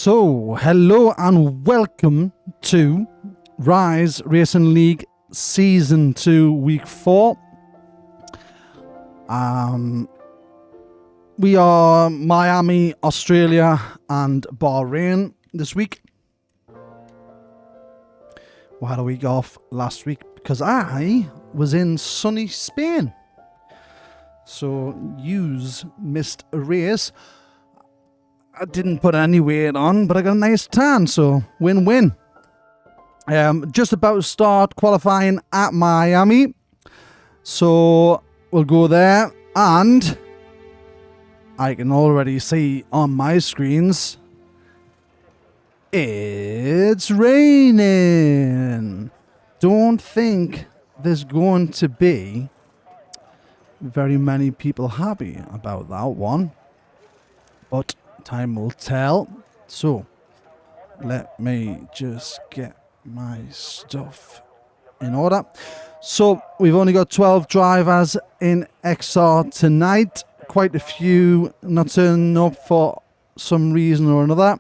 So, hello and welcome to Rize Racing League Season 2, Week 4. We are Miami, Australia and Bahrain this week. We had a week off last week because I was in sunny Spain. So, yous missed a race. I didn't put any weight on, but I got a nice tan, so win-win. Just about to start qualifying at Miami, so we'll go there, and I can already see on my screens it's raining. Don't think there's going to be very many people happy about that one, but time will tell. So let me just get my stuff in order. So we've only got 12 drivers in XR tonight. Quite a few not turning up for some reason or another.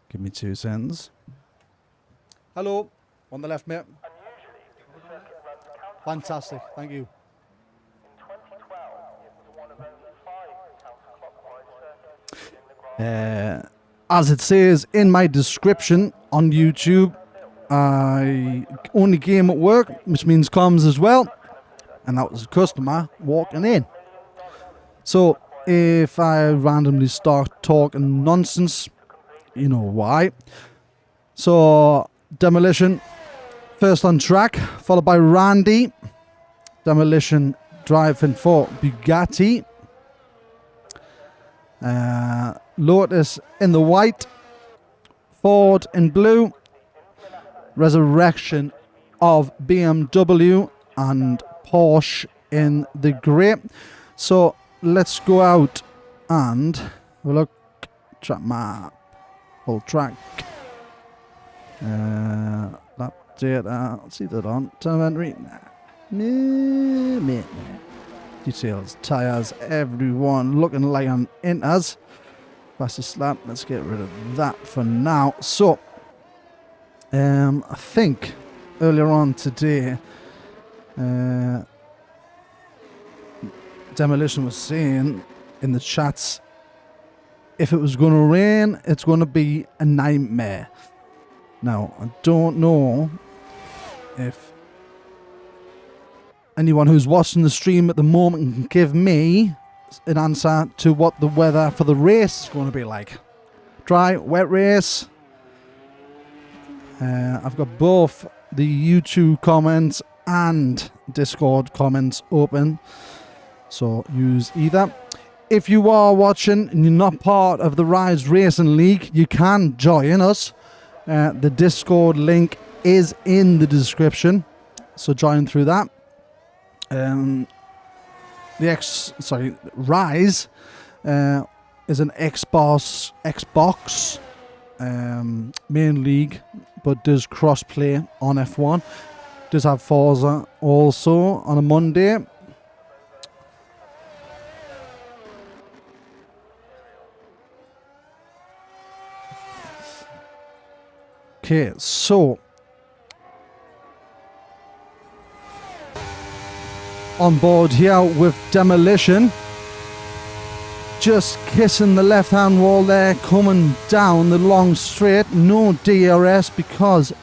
Give me 2 seconds. Hello, on the left, mate. Fantastic, thank you. As it says in my description on YouTube, I only came at work, which means comms as well, and that was a customer walking in. So if I randomly start talking nonsense, you know why. So Demolition first on track, followed by Randy. Demolition driving for Bugatti. Lotus in the white, Ford in blue, Resurrection of BMW, and Porsche in the grey. So let's go out and have a look. Track map, full track. Lap data. Let's see that on. Time entry. No. Details, tyres, everyone looking like an inters. Fastest lap, let's get rid of that for now. So, I think earlier on today, Demolition was saying in the chats, if it was going to rain, it's going to be a nightmare. Now, I don't know if anyone who's watching the stream at the moment can give me an answer to what the weather for the race is going to be like. Dry, wet race. I've got both the YouTube comments and Discord comments open, so use either. If you are watching and you're not part of the Rize Racing League, you can join us. The Discord link is in the description, so join through that. Rize is an Xbox main league, but does crossplay on F1. Does have Forza also on a Monday. Okay, so on board here with Demolition, just kissing the left hand wall there, coming down the long straight. No DRS because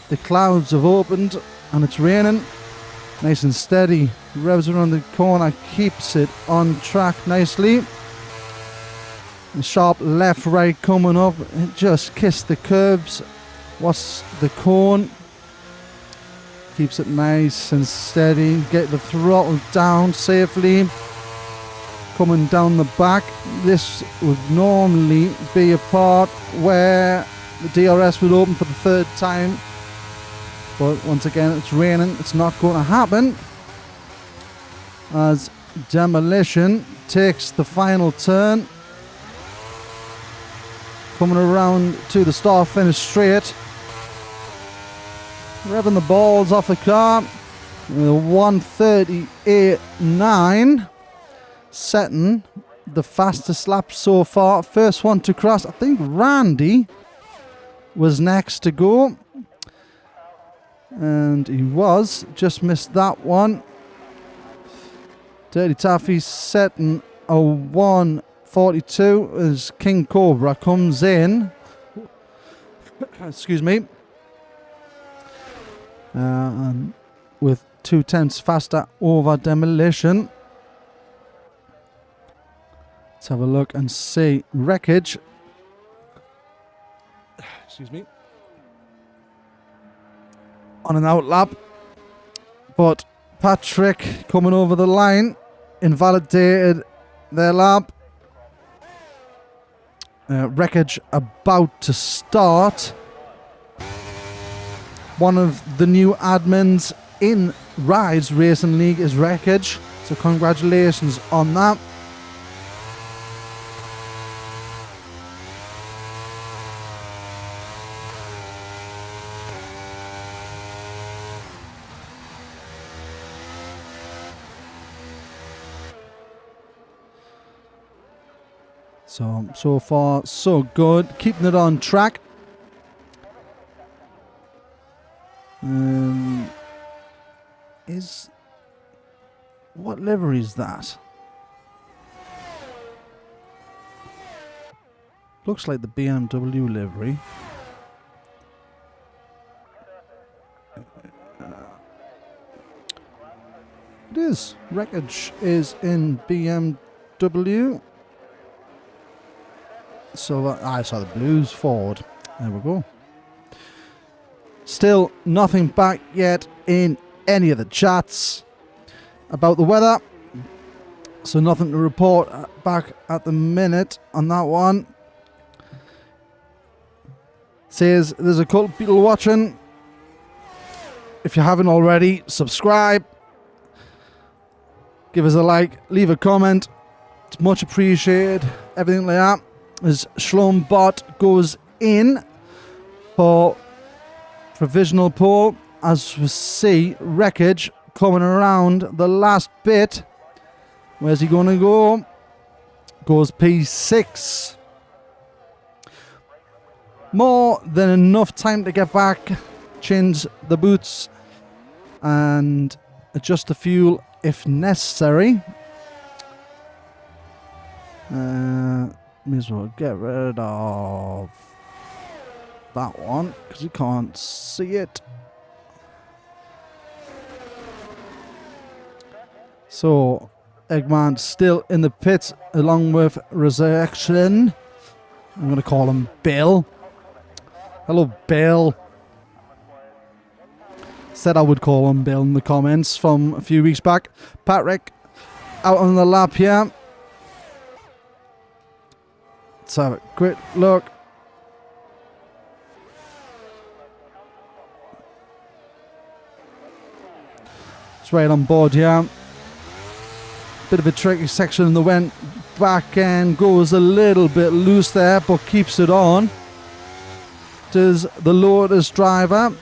the clouds have opened and it's raining. Nice and steady, revs around the corner, keeps it on track nicely. The sharp left right coming up, it just kissed the curbs. What's the cone? Keeps it nice and steady. Get the throttle down safely. Coming down the back. This would normally be a part where the DRS would open for the third time. But once again, it's raining. It's not going to happen. As Demolition takes the final turn. Coming around to the start-finish straight. Revving the balls off the car. The 138.9 setting the fastest lap so far. First one to cross. I think Randy was next to go. And he was. Just missed that one. Dirty Taffy setting a 1:42 as King Cobra comes in. Excuse me. And with 2/10 faster over Demolition. Let's have a look and see. Wreckage. Excuse me. On an out lap. But Patrick coming over the line. Invalidated their lap. Wreckage about to start. One of the new admins in Rize Racing League is Wreckage. So congratulations on that. So far, so good. Keeping it on track. What livery is that? Looks like the BMW livery. It is. Wreckage is in BMW. So I saw the blues forward. There we go. Still nothing back yet in any of the chats about the weather. So nothing to report back at the minute on that one. Says there's a couple of people watching. If you haven't already, subscribe. Give us a like. Leave a comment. It's much appreciated. Everything like that. As Schlombot goes in for provisional pole, as we see Wreckage coming around the last bit. Where's he going to go? Goes P6. More than enough time to get back, change the boots, and adjust the fuel if necessary. May as well get rid of that one because you can't see it. So Eggman still in the pits along with Resurrection. I'm going to call him Bill. Hello, Bill. Said I would call him Bill in the comments from a few weeks back. Patrick out on the lap here. Let's have a quick look. It's right on board here. Bit of a tricky section. The went back end goes a little bit loose there, but keeps it on. Does the Lotus driver.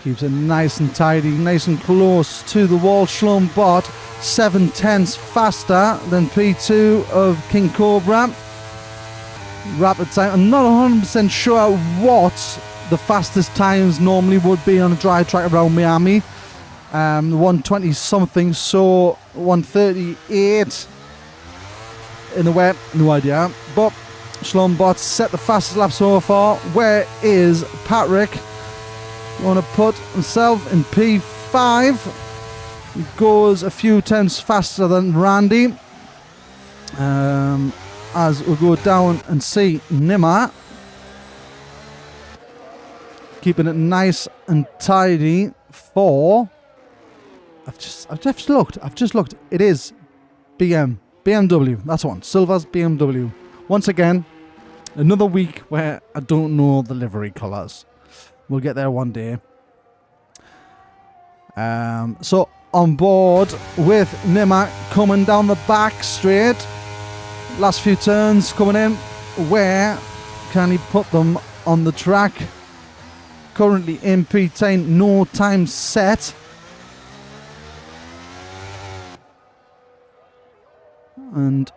Keeps it nice and tidy, nice and close to the wall. Schlombot 7/10 faster than P2 of King Cobra. Rapid time. I'm not 100% sure what the fastest times normally would be on a dry track around Miami. 120 something, so 138 in the wet, no idea. But Schlombot set the fastest lap so far. Where is Patrick? Want to put himself in P5. He goes a few tenths faster than Randy. As we go down and see Nima. Keeping it nice and tidy for... I've just looked. It is BMW. That's one. Silver's BMW. Once again, another week where I don't know the livery colours. We'll get there one day. So on board with Nima coming down the back straight. Last few turns coming in. Where can he put them on the track? Currently in P10, no time set. and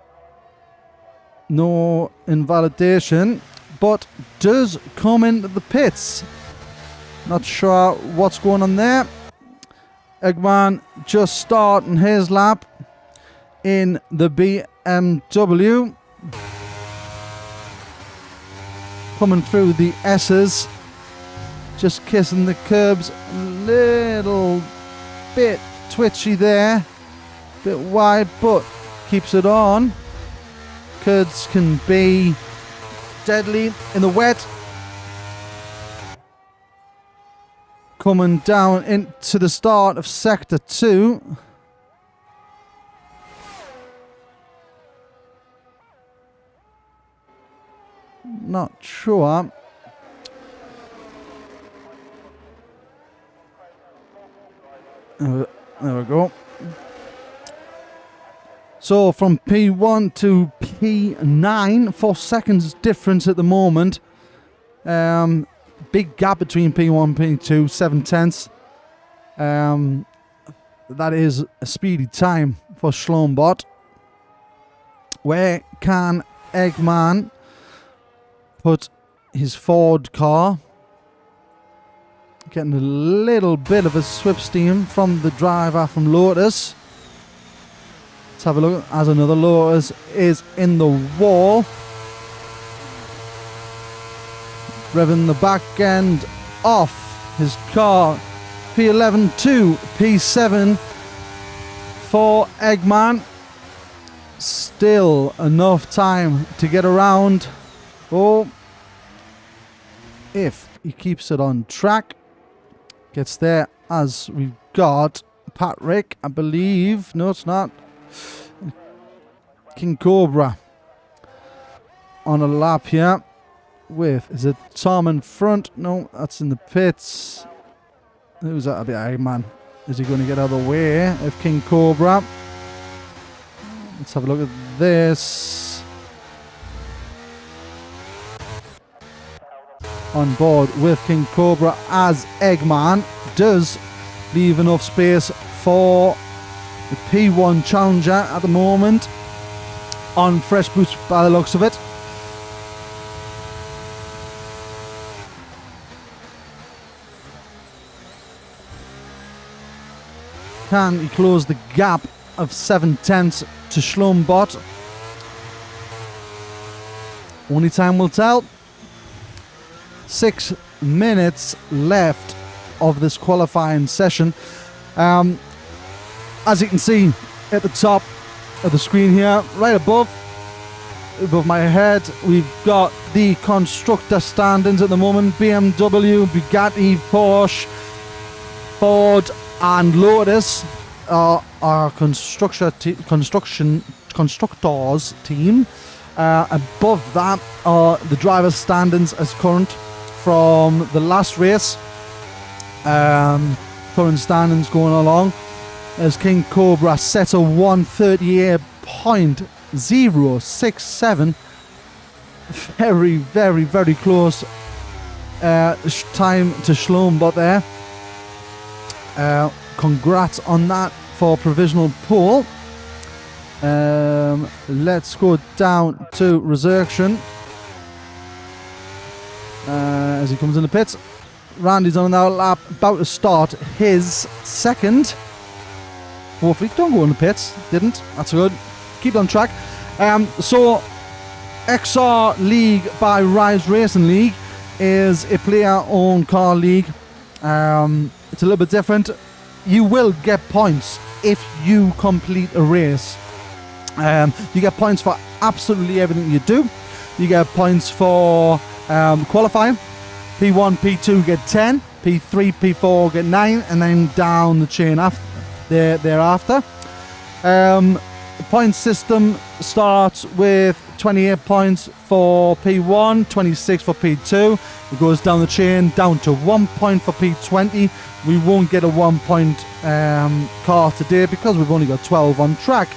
no invalidation, but does come into the pits. Not sure what's going on there. Eggman just starting his lap in the BMW. Coming through the S's. Just kissing the curbs. A little bit twitchy there. Bit wide, but keeps it on. Curbs can be deadly in the wet. Coming down into the start of Sector 2. Not sure. There we go. So from P1 to P9, 4 seconds difference at the moment. Big gap between P1 and P2, 7/10. That is a speedy time for Schlombot. Where can Eggman put his Ford car? Getting a little bit of a swip steam from the driver from Lotus. Let's have a look as another Lotus is in the wall. Revving the back end off his car. P11 to P7 for Eggman. Still enough time to get around. Oh, if he keeps it on track. Gets there as we've got Patrick, I believe. No, it's not. King Cobra on a lap here with, is it Tom in front? No, that's in the pits. Who's that? A bit Eggman. Is he going to get out of the way of King Cobra? Let's have a look at this. On board with King Cobra as Eggman does leave enough space for the P1 Challenger at the moment on fresh boots by the looks of it. Can he close the gap of 7/10 to Schlombot? Only time will tell. 6 minutes left of this qualifying session. As you can see at the top of the screen here, right above my head, we've got the constructor standings at the moment. BMW, Bugatti, Porsche, Ford and Lotus are our constructors team. Above that are the driver's standings as current from the last race. Current standings going along as King Cobra set a 1:38.067. Very, very, very close time to Schlombot there. Congrats on that for provisional pole. Let's go down to resurrection as he comes in the pits. Randy's on that lap, about to start his second. Hopefully, don't go in the pits. Didn't. That's good. Keep on track. So, XR League by Rize Racing League is a player-owned car league. It's a little bit different. You will get points if you complete a race. You get points for absolutely everything you do. You get points for qualifying. P1, P2 get 10, P3, P4 get 9, and then down the chain thereafter. The point system starts with 28 points for P1, 26 for P2. It goes down the chain down to 1 point for P20. We won't get a 1 point car today because we've only got 12 on track.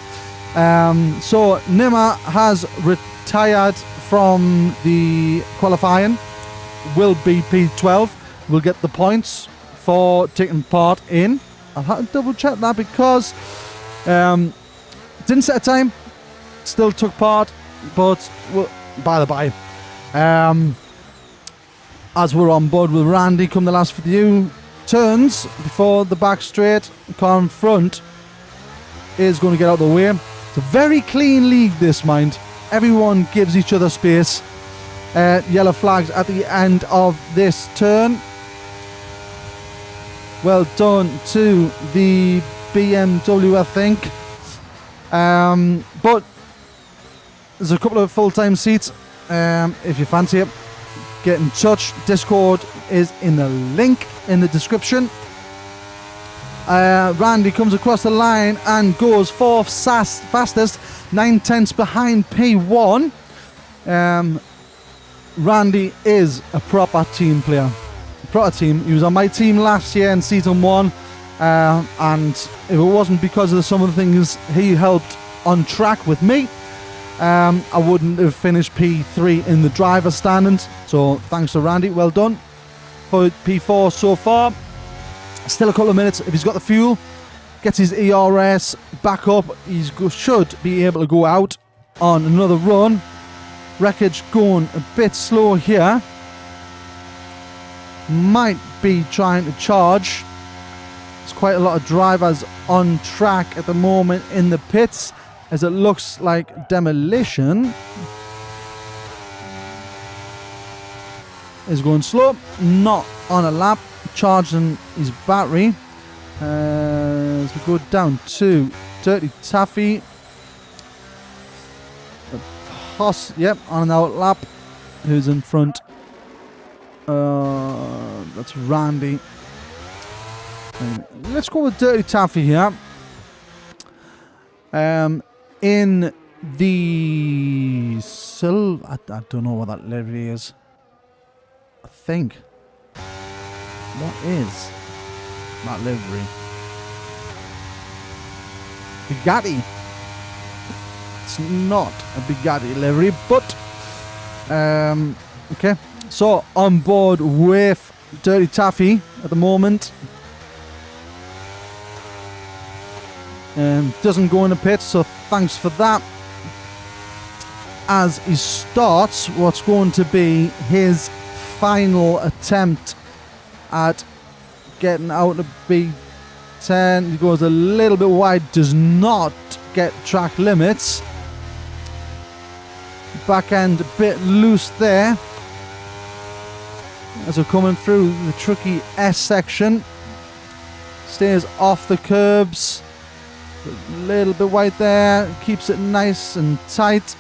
So Nima has retired from the qualifying. Will be P12. Will get the points for taking part in. I'll have to double check that because didn't set a time. still took part, but by the by. As we're on board with Randy, come the last few turns before the back straight, car in front is going to get out of the way. It's a very clean league, this, mind. Everyone gives each other space. Yellow flags at the end of this turn. Well done to the BMW, I think. But there's a couple of full-time seats. If you fancy it, get in touch. Discord is in the link in the description. Randy comes across the line and goes fourth fastest, 9/10 behind P1. Randy is a proper team player. Proper team. He was on my team last year in season 1, and if it wasn't because of some of the things he helped on track with me, I wouldn't have finished P3 in the driver's standings. So thanks to Randy, well done. For P4 so far, still a couple of minutes. If he's got the fuel, gets his ERS back up, he should be able to go out on another run. Wreckage going a bit slow here. Might be trying to charge. There's quite a lot of drivers on track at the moment in the pits, as it looks like Demolition is going slow, not on a lap, charging his battery. As we go down to Dirty Taffy. Yep, on an out lap. Who's in front? That's Randy. Let's go with Dirty Taffy here. In the silver, I don't know what that livery is. I think. What is that livery? Bugatti. It's not a Bugatti livery, but okay. So on board with Dirty Taffy at the moment. Doesn't go in the pit, so thanks for that. As he starts what's going to be his final attempt at getting out of B10. He goes a little bit wide, does not get track limits. Back end a bit loose there. As we're coming through the tricky S section. Stays off the curbs. A little bit wide there. Keeps it nice and tight.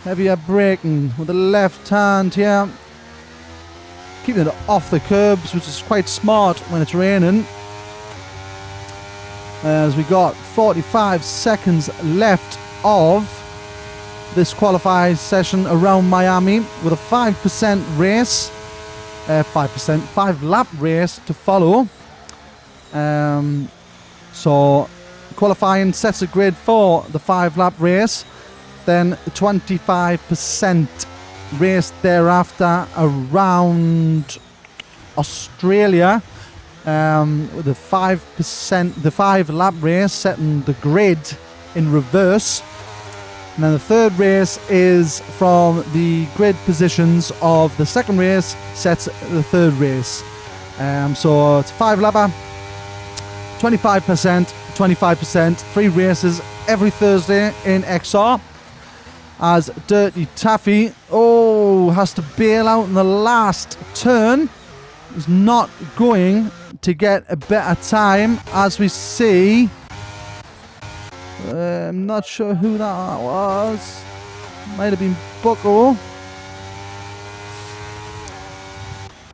Heavier braking with the left hand here. Keeping it off the curbs, which is quite smart when it's raining. As we got 45 seconds left of this qualified session around Miami with a 5% race. 5 lap race to follow. So qualifying sets a grid for the 5 lap race, then 25% race thereafter around Australia, with the 5 lap race setting the grid in reverse. And then the third race is from the grid positions of the second race, sets the third race. So it's 5 lapper, 25%, 25%, 3 races every Thursday in XR. As Dirty Taffy, has to bail out in the last turn. He's not going to get a better time, as we see. I'm not sure who that was. Might have been Bucko.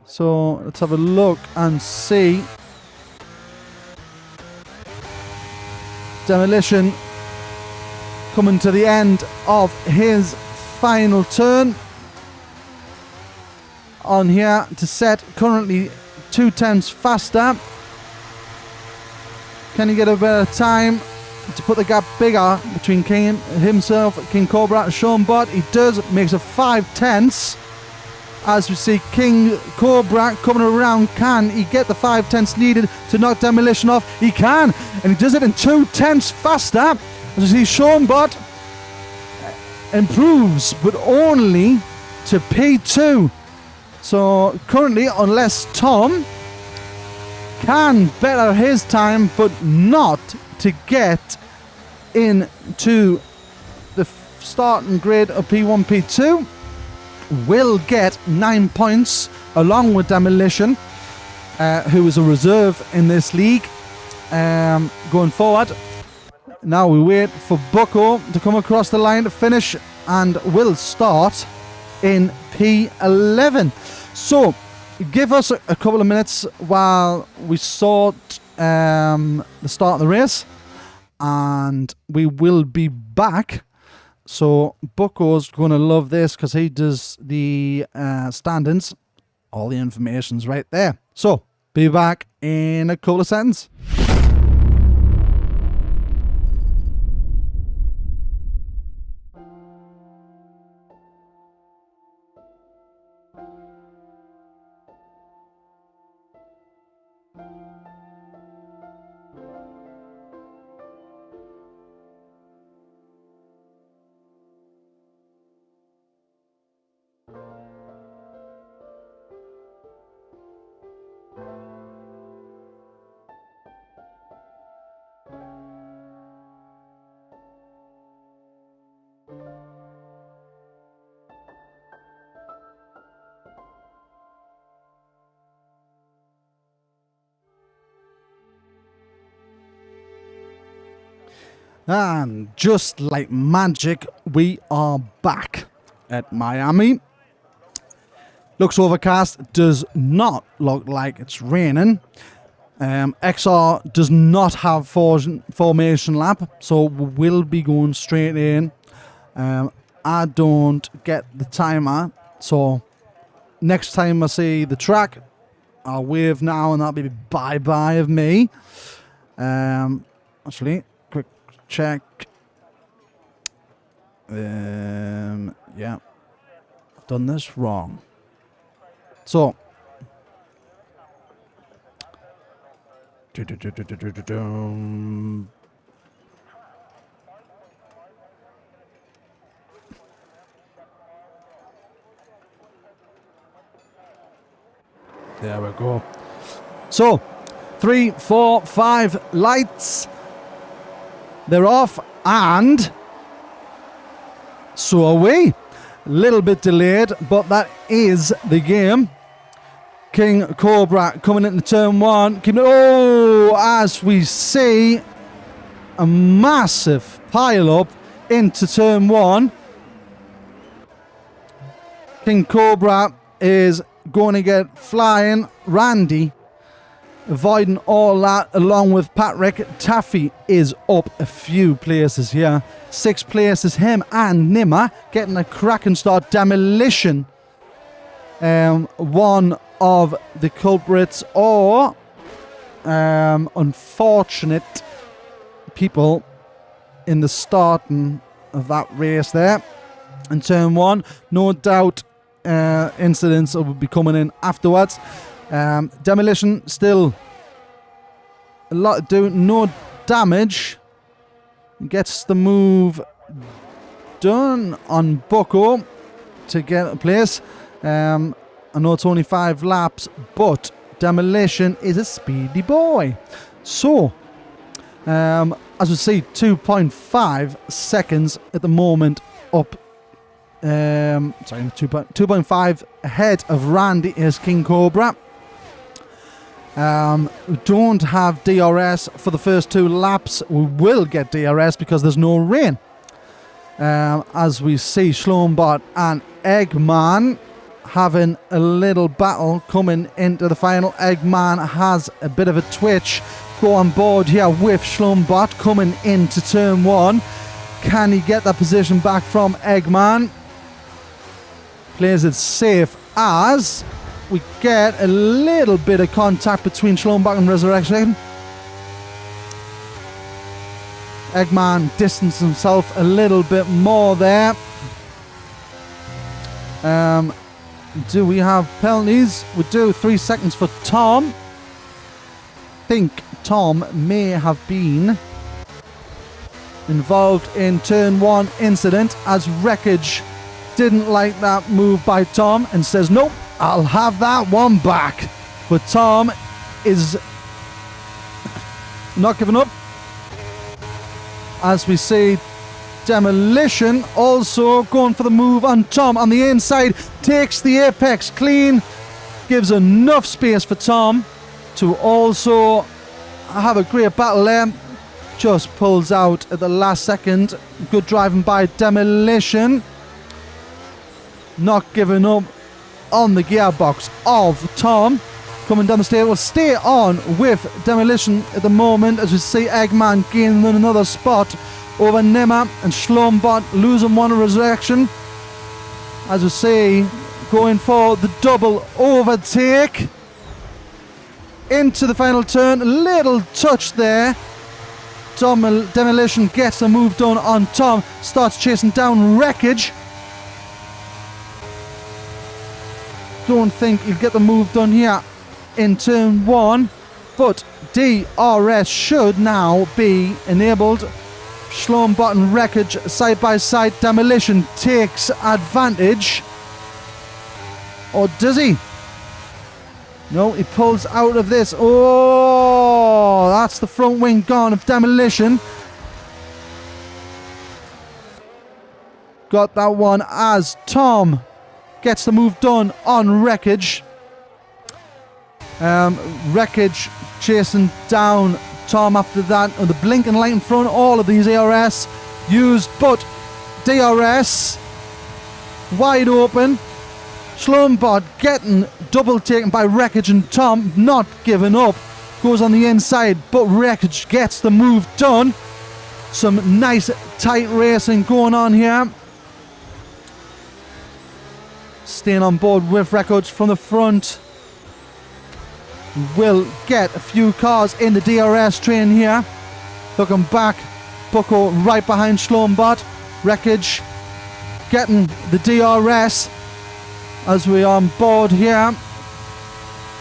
So let's have a look and see. Demolition coming to the end of his final turn on here to set, currently 2/10 faster. Can he get a better time to put the gap bigger between himself, King Cobra and Sean Bott? He does, makes a 5/10. As we see King Cobra coming around, can he get the 5/10 needed to knock Demolition off? He can, and he does it in 2/10 faster. As we see Sean Bott improves, but only to P2. So currently, unless Tom can better his time, but not to get into the starting grid of P1, P2, will get 9 points along with Demolition, who is a reserve in this league going forward. Now we wait for Bucko to come across the line to finish, and will start in P11. So give us a couple of minutes while we sort the start of the race, and we will be back. So Bucko's going to love this because he does the standings. All the information's right there. So be back in a couple of seconds. And just like magic, we are back at Miami. Looks overcast, does not look like it's raining. XR does not have formation lap, so we'll be going straight in. I don't get the timer, so next time I see the track, I'll wave now and that'll be bye-bye of me. Actually, quick check. Yeah, I've done this wrong. So, there we go. So, 3, 4, 5 lights. They're off, and so are we. A little bit delayed, but that is the game. King Cobra coming into turn one. As we see a massive pile up into turn one. King Cobra is going to get flying. Randy avoiding all that along with Patrick. Taffy is up a few places here. 6 places, him and Nimmer getting a cracking start. Demolition, one of the culprits, or unfortunate people in the starting of that race there. In turn one, no doubt incidents will be coming in afterwards. Demolition still a lot doing, no damage. Gets the move done on Bucko to get a place. I know it's only 5 laps, but Demolition is a speedy boy. So, as we see, 2.5 seconds at the moment up. 2.5 ahead of Randy is King Cobra. We don't have DRS for the first 2 laps. We will get DRS because there's no rain. As we see Schlombot and Eggman having a little battle coming into the final. Eggman has a bit of a twitch. Go on board here with Schlombot coming into turn one. Can he get that position back from Eggman? Plays it safe as we get a little bit of contact between Schlombach and Resurrection. Eggman distanced himself a little bit more there. Do we have penalties? We do. 3 seconds for Tom. I think Tom may have been involved in turn 1 incident, as Wreckage didn't like that move by Tom and says, nope, I'll have that one back. But Tom is not giving up, as we see Demolition also going for the move on Tom on the inside, takes the apex clean, gives enough space for Tom to also have a great battle there. Just pulls out at the last second. Good driving by Demolition. Not giving up on the gearbox of Tom. Coming down the stairs, will stay on with Demolition at the moment, as we see Eggman gaining another spot over Nimmer, and Schlombot losing one resurrection. As we see, going for the double overtake into the final turn. A little touch there. Demolition gets the move done on Tom, starts chasing down Wreckage. Don't think he'll get the move done here in turn 1, but DRS should now be enabled. Schlombot and Wreckage side by side. Demolition takes advantage. Or does he? No, he pulls out of this. Oh, that's the front wing gone of Demolition. Got that one as Tom gets the move done on Wreckage. Wreckage chasing down Tom after that. And the blinking light in front, all of these ARS used, but DRS wide open. Schlombot getting double taken by Wreckage, and Tom not giving up. Goes on the inside, but Wreckage gets the move done. Some nice tight racing going on here. Staying on board with Wreckage from the front. Will get a few cars in the DRS train here. Looking back, Bucko right behind Schlombot. Wreckage getting the DRS as we are on board here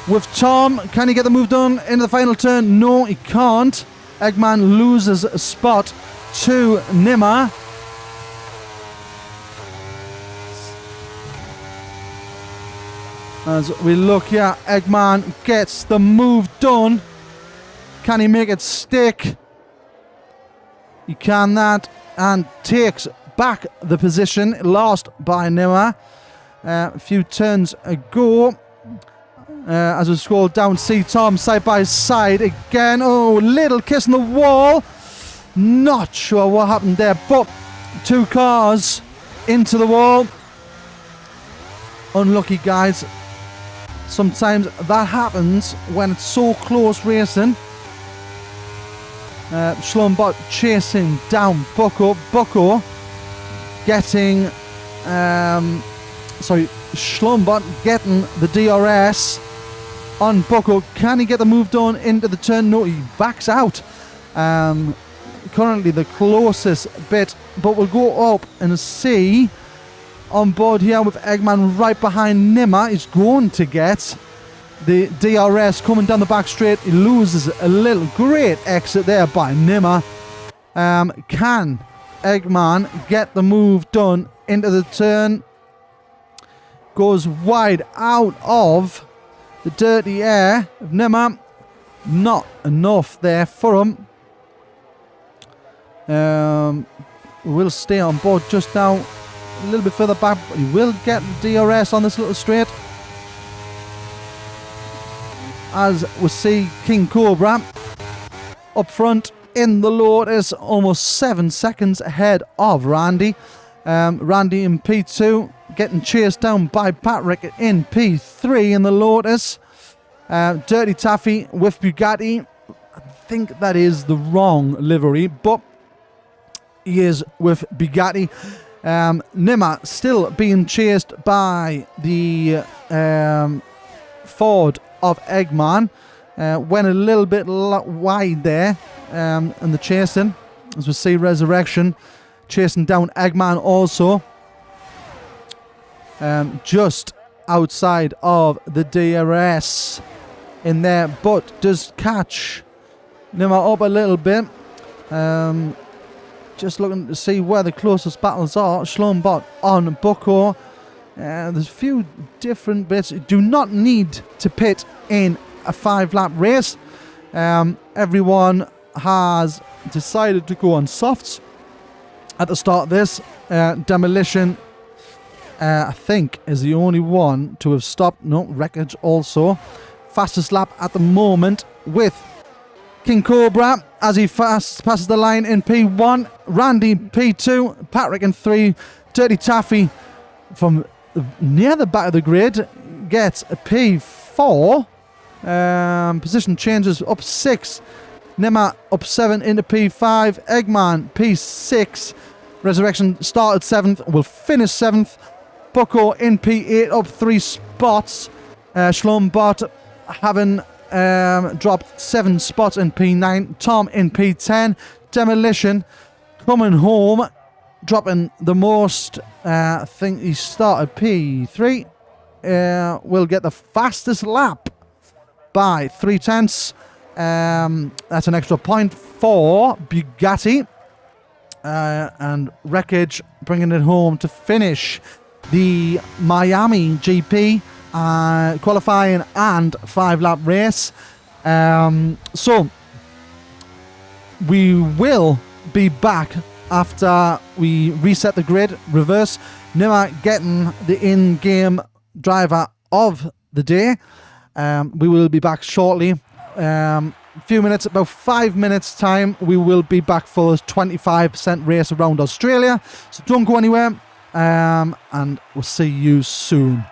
with Tom. Can he get the move done into the final turn? No, he can't. Eggman loses a spot to Nimmer. As we look here, Eggman gets the move done. Can he make it stick? He can that, and takes back the position lost by Nimmer a few turns ago. As we scroll down, see Tom side by side again. Oh, little kiss in the wall. Not sure what happened there, but 2 cars into the wall. Unlucky, guys. Sometimes that happens when it's so close racing. Schlombot chasing down Bucko. Bucko getting... Schlombot getting the DRS on Bucko. Can he get the move done into the turn? No, he backs out. Currently the closest bit, but we'll go up and see... On board here with Eggman right behind Nimmer. He's going to get the DRS coming down the back straight. He loses a little. Great exit there by Nimmer. Can Eggman get the move done into the turn? Goes wide out of the dirty air of Nimmer. Not enough there for him. We'll stay on board just now. A little bit further back, but he will get DRS on this little straight. As we see King Cobra up front in the Lotus, almost 7 seconds ahead of Randy. Randy in P2, getting chased down by Patrick in P3 in the Lotus. Dirty Taffy with Bugatti. I think that is the wrong livery, but he is with Bugatti. Nimmer still being chased by the Ford of Eggman. Went a little bit wide there in the chasing. As we see Resurrection chasing down Eggman also. Just outside of the DRS in there, but does catch Nimmer up a little bit. just looking to see where the closest battles are. Schlombot on Bucko. There's a few different bits. You do not need to pit in a 5-lap race. Everyone has decided to go on softs at the start of this. Demolition, I think, is the only one to have stopped. No, Wreckage also. Fastest lap at the moment with King Cobra as he passes the line in P1. Randy P2. Patrick in 3. Dirty Taffy from near the back of the grid gets a P4. Position changes up 6. Nima up 7 into P5. Eggman P6. Resurrection started 7th, will finish 7th. Bucko in P8 up 3 spots. Schlombot having dropped 7 spots in P9. Tom in P10. Demolition coming home, dropping the most. I think he started P3. Will get the fastest lap by 3/10. That's an extra point for Bugatti. And Wreckage bringing it home to finish the Miami GP qualifying and 5-lap race. So we will be back after we reset the grid, reverse. Nima getting the in-game driver of the day. We will be back shortly. Few minutes, about 5 minutes time, we will be back for this 25% race around Australia. So don't go anywhere, and we'll see you soon.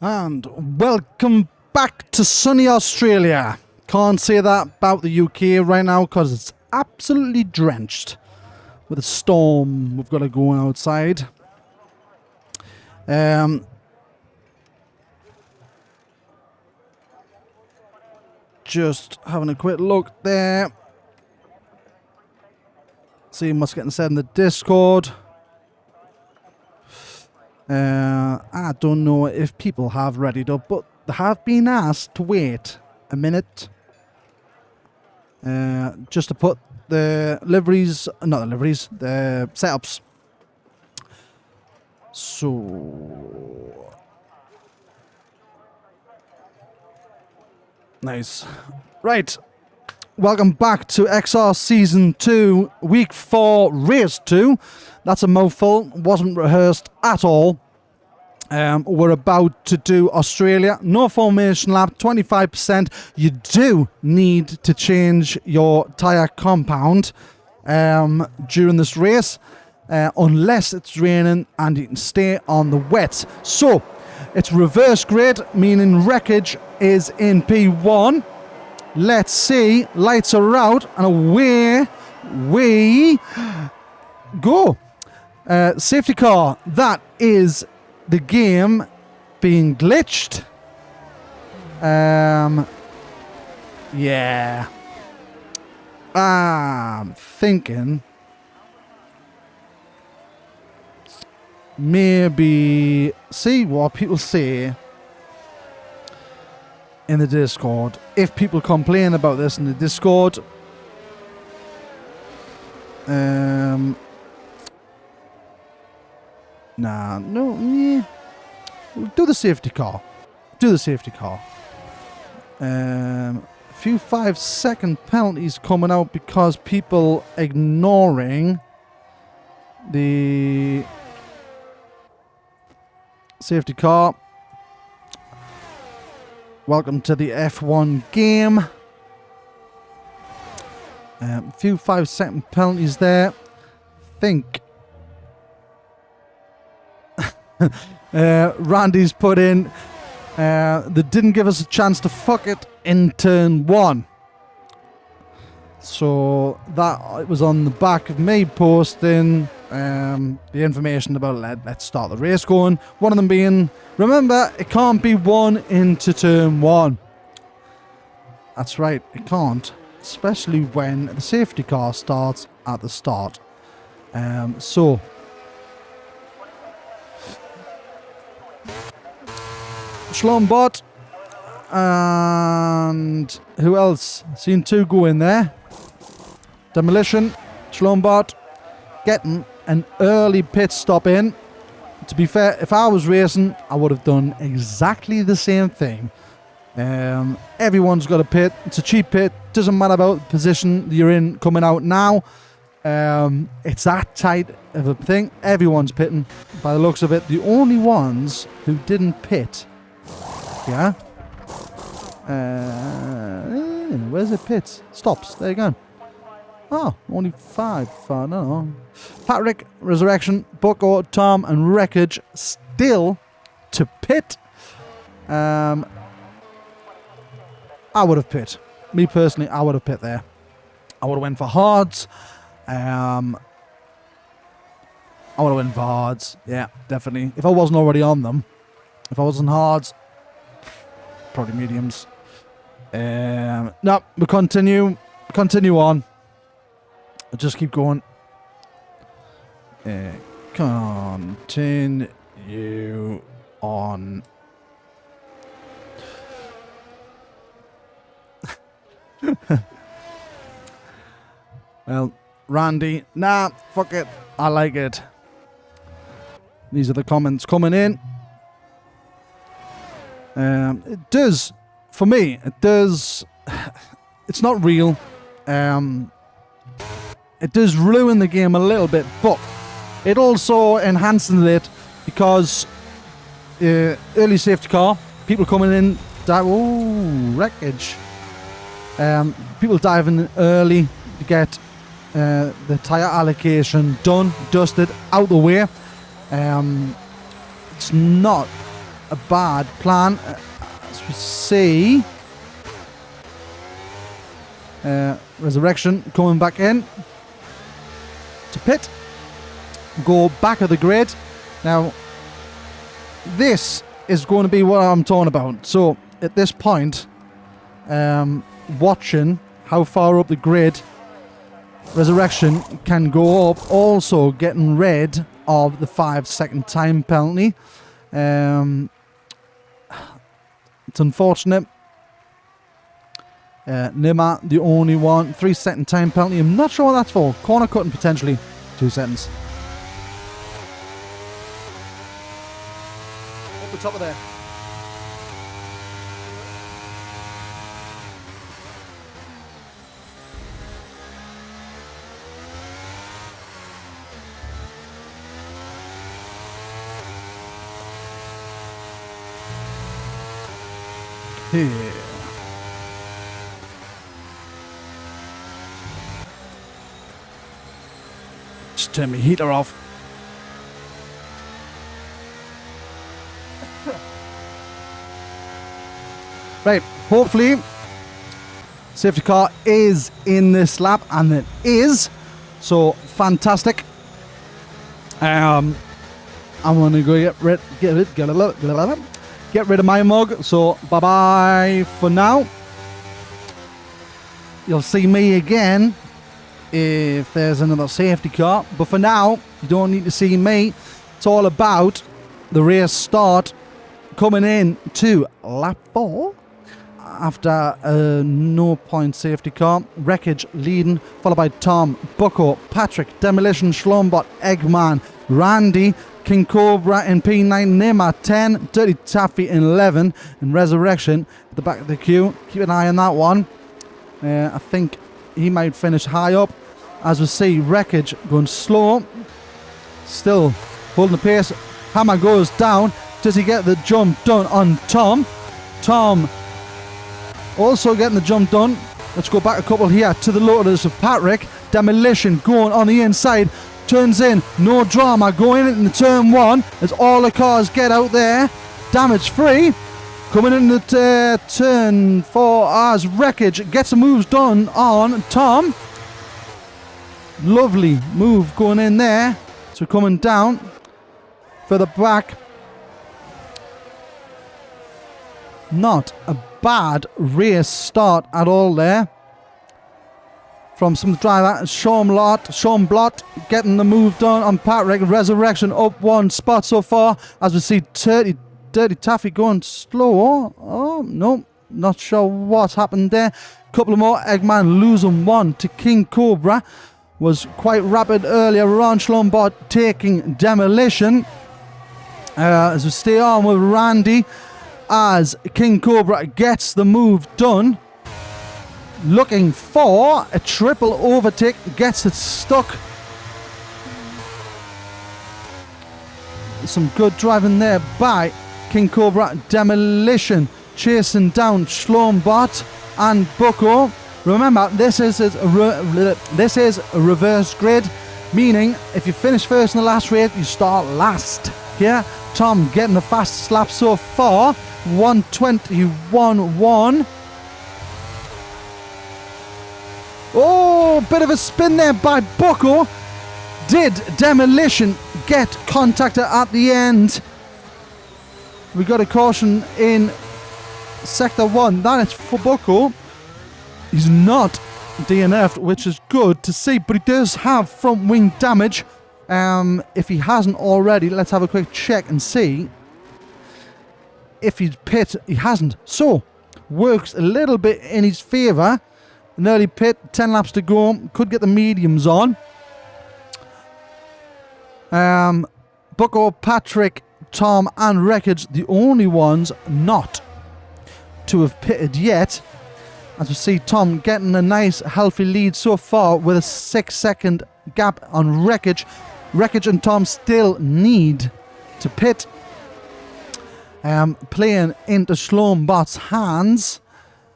And welcome back to sunny Australia. Can't say that about the UK right now because it's absolutely drenched with a storm we've got to go outside. Just having a quick look there. Seeing what's getting said in the Discord. I don't know if people have readied up, but they have been asked to wait a minute. Just to put the liveries, not the liveries, the setups. So nice. Right. Welcome back to XR Season 2, Week 4, Race 2. That's a mouthful. Wasn't rehearsed at all. We're about to do Australia. No formation lap, 25%. You do need to change your tyre compound during this race. Unless it's raining and you can stay on the wet. So, it's reverse grid, meaning wreckage is in P1. Let's see. Lights are out and away we go. Safety car. That is the game being glitched. Yeah. I'm thinking maybe see what people say in the Discord. If people complain about this in the Discord, we'll do the safety car. A few 5-second penalties coming out because people ignoring the safety car. Welcome to the F1 game. A few 5-second penalties there. Think. Randy's put in. They didn't give us a chance to fuck it in turn 1. So that it was on the back of me posting the information about let's start the race going. One of them being, remember, it can't be one into turn 1. That's right, it can't. Especially when the safety car starts at the start. So Schlombot and who else? Seen 2 go in there. Demolition, Schlombot getting an early pit stop in. To be fair, if I was racing, I would have done exactly the same thing. Everyone's got a pit. It's a cheap pit. Doesn't matter about the position you're in coming out now. It's that tight of a thing. Everyone's pitting by the looks of it. The only ones who didn't pit. Yeah. Where's the pits? Stops. There you go. Oh, only 5. No. Patrick, Resurrection, Bucko, Tom, and Wreckage still to pit. I would have pit. Me personally, I would have pit there. I would have went for hards. I would have went for hards. Yeah, definitely. If I wasn't already on them. If I wasn't hards, probably mediums. No, we continue on. I'll just keep going. Continue on. Well, Randy, nah, fuck it. I like it. These are the comments coming in. It does, for me, it does. It's not real. It does ruin the game a little bit, but it also enhances it because early safety car, people coming in, wreckage. People diving in early to get the tyre allocation done, dusted, out the way. It's not a bad plan. As we see, Resurrection coming back in to pit. Go back of the grid. Now, this is going to be what I'm talking about. So, at this point, watching how far up the grid Resurrection can go up, also getting rid of the 5-second time penalty. It's unfortunate. Nima, the only one. 3-second time penalty. I'm not sure what that's for. Corner cutting potentially. 2 seconds. Up the top of there. Here. Just turn my heater off. Right, hopefully safety car is in this lap, and it is. So fantastic. I'm gonna go get rid of my mug. So bye bye for now. You'll see me again if there's another safety car, but for now you don't need to see me. It's all about the race start coming in to lap 4 after a no point safety car. Wreckage leading, followed by Tom, Bucko, Patrick, Demolition, Schlombot, Eggman, Randy, King Cobra in P9, Nima 10, Dirty Taffy in 11, and Resurrection at the back of the queue. Keep an eye on that one. I think he might finish high up. As we see, Wreckage going slow, still holding the pace. Hammer goes down. Does he get the jump done on Tom? Tom also getting the jump done. Let's go back a couple here to the Lotus of Patrick. Demolition going on the inside. Turns in, no drama, going into turn 1 as all the cars get out there. Damage free. Coming into turn 4 as Wreckage gets the moves done on Tom. Lovely move going in there. So coming down further back. Not a bad race start at all there from some driver. Sean Blott getting the move done on Patrick. Resurrection up 1 spot so far as we see Dirty Taffy going slow. Oh no, not sure what's happened there. Couple of more. Eggman losing 1 to King Cobra. Was quite rapid earlier. Ron Schlombot taking Demolition. As we stay on with Randy as King Cobra gets the move done. Looking for a triple overtake. Gets it stuck. Some good driving there by King Cobra. Demolition chasing down Schlombot and Bucko. Remember, this is a reverse grid, meaning if you finish first in the last race, you start last. Here, Tom getting the fastest lap so far, 1:21.1. Oh, bit of a spin there by Bucko. Did Demolition get contacted at the end? We got a caution in sector 1. That is for Bucko. He's not DNF'd, which is good to see, but he does have front wing damage. If he hasn't already, let's have a quick check and see if he's pit. He hasn't, so works a little bit in his favour. An early pit, 10 laps to go, could get the mediums on. Bucko, Patrick, Tom and Wreckage, the only ones not to have pitted yet. As we see Tom getting a nice healthy lead so far with a 6-second gap on Wreckage. Wreckage and Tom still need to pit. Playing into Schlombot's hands.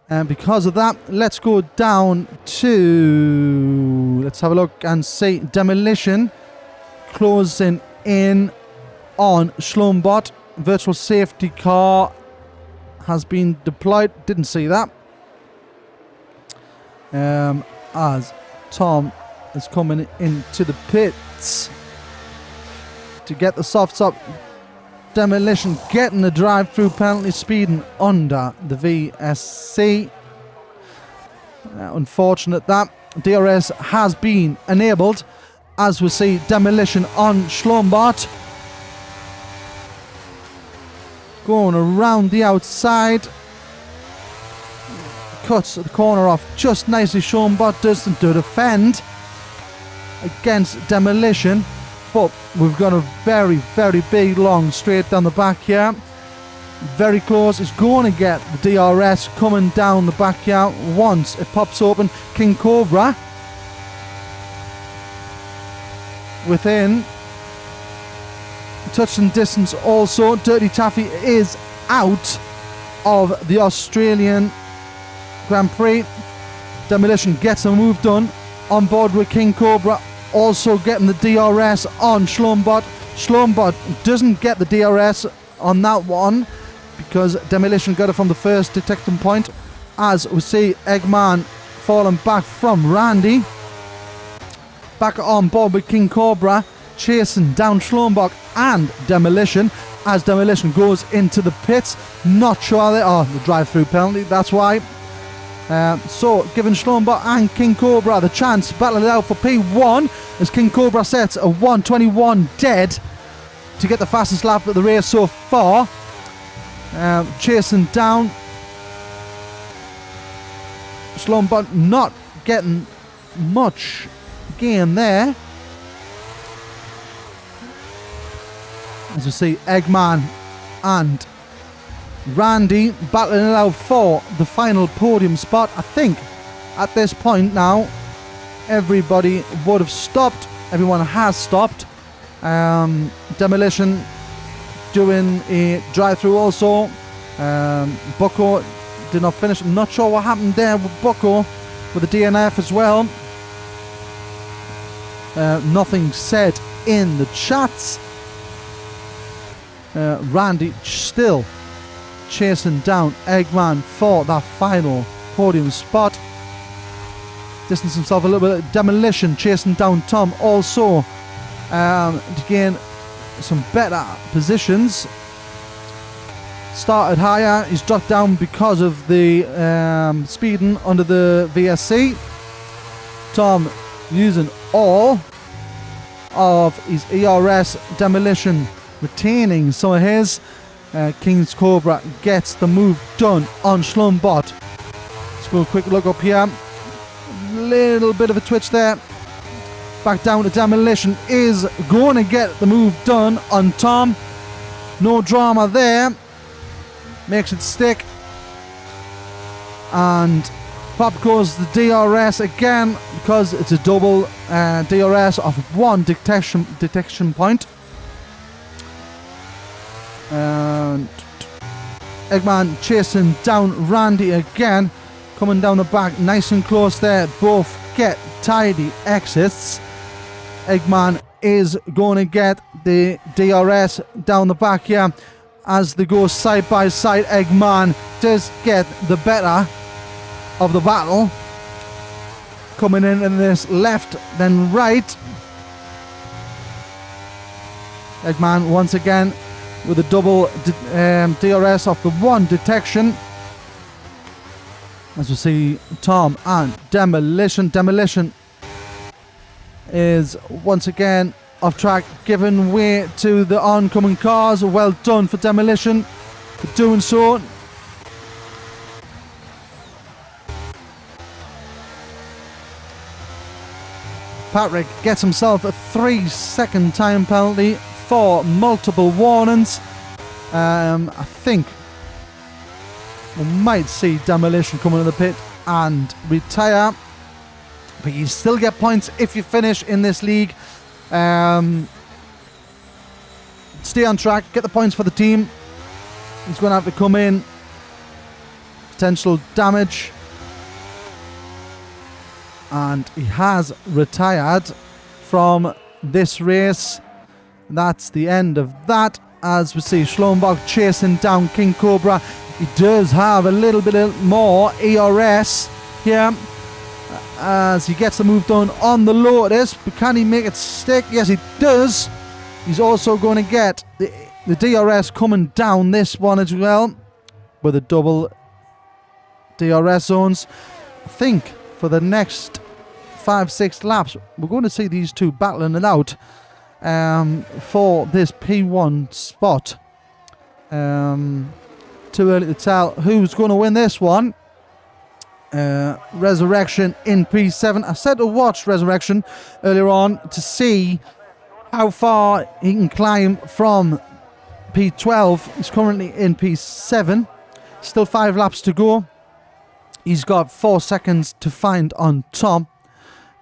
And because of that, let's go down to... Let's have a look and see. Demolition closing in on Schlombot. virtual safety car has been deployed. Didn't see that. As Tom is coming into the pits to get the softs up. Demolition getting the drive-through penalty, speeding under the VSC. Unfortunate that DRS has been enabled, as we see Demolition on Schlombart. Going around the outside. Cuts the corner off just nicely. Schlombart doesn't defend against Demolition. But we've got a very, very big long straight down the back here. Very close. He's going to get the DRS coming down the back here. Once it pops open, King Cobra within touching distance also. Dirty Taffy is out of the Australian Grand Prix. Demolition gets a move done on board with King Cobra. Also getting the DRS on Schlombart. Schlombart doesn't get the DRS on that one because Demolition got it from the first detection point. As we see Eggman falling back from Randy. Back on board with King Cobra, chasing down Schlombart and Demolition as Demolition goes into the pits. Not sure they are the drive-through penalty, that's why. So giving Schlombart and King Cobra the chance, battle it out for P1 as King Cobra sets a 1:21 dead to get the fastest lap of the race so far. Chasing down Schlombart, not getting much gain there. As we see Eggman and Randy battling it out for the final podium spot. I think at this point now everybody would have stopped. Everyone has stopped. Demolition doing a drive-through also. Bucko did not finish. I'm not sure what happened there with Bucko with the DNF as well. Nothing said in the chats. Randy still chasing down Eggman for that final podium spot. Distance himself a little bit. Demolition chasing down Tom also to gain some better positions. Started higher, he's dropped down because of the speeding under the VSC. Tom using all of his ERS. Demolition retaining some of his. King's Cobra gets the move done on Schlombart. Let's go a quick look up here. Little bit of a twitch there. Back down to Demolition. Is going to get the move done on Tom. No drama there. Makes it stick. And pop goes the DRS again because it's a double DRS of one detection point. And Eggman chasing down Randy again, coming down the back nice and close there. Both get tidy exits. Eggman is going to get the DRS down the back here as they go side by side. Eggman does get the better of the battle, coming in this left then right. Eggman once again with a double DRS off the one detection. As we see Tom and Demolition. Demolition is once again off track, giving way to the oncoming cars. Well done for Demolition for doing so. Patrick gets himself a 3-second time penalty for multiple warnings. I think we might see Demolition coming in the pit and retire, but you still get points if you finish in this league. Stay on track, get the points for the team. He's going to have to come in. Potential damage. And he has retired from this race. That's the end of that. as we see Schlombach chasing down King Cobra. He does have a little bit more ERS here as he gets the move done on the Lotus, but can he make it stick? Yes, he does. He's also going to get the DRS coming down this one as well with the double DRS zones. I think for the next 5-6 laps we're going to see these two battling it out for this P1 spot. Too early to tell who's going to win this one. Resurrection in P7. I said to watch Resurrection earlier on to see how far he can climb from P12. He's currently in P7. Still 5 laps to go. He's got 4 seconds to find on top.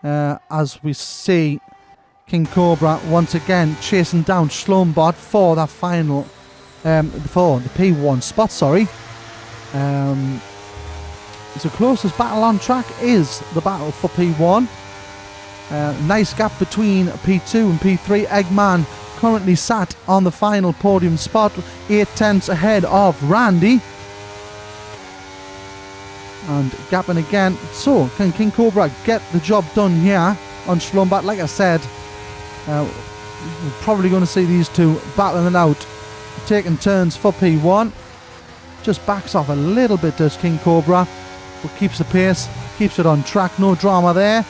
As we see King Cobra once again chasing down Schlombot for that final, for the P1 spot, sorry. The closest battle on track is the battle for P1. Nice gap between P2 and P3. Eggman currently sat on the final podium spot, 8 tenths ahead of Randy. And gapping again. So, can King Cobra get the job done here on Schlumbat? Like I said, we're probably going to see these two battling it out, taking turns for P1. Just backs off a little bit, does King Cobra, but keeps the pace, keeps it on track. No drama there.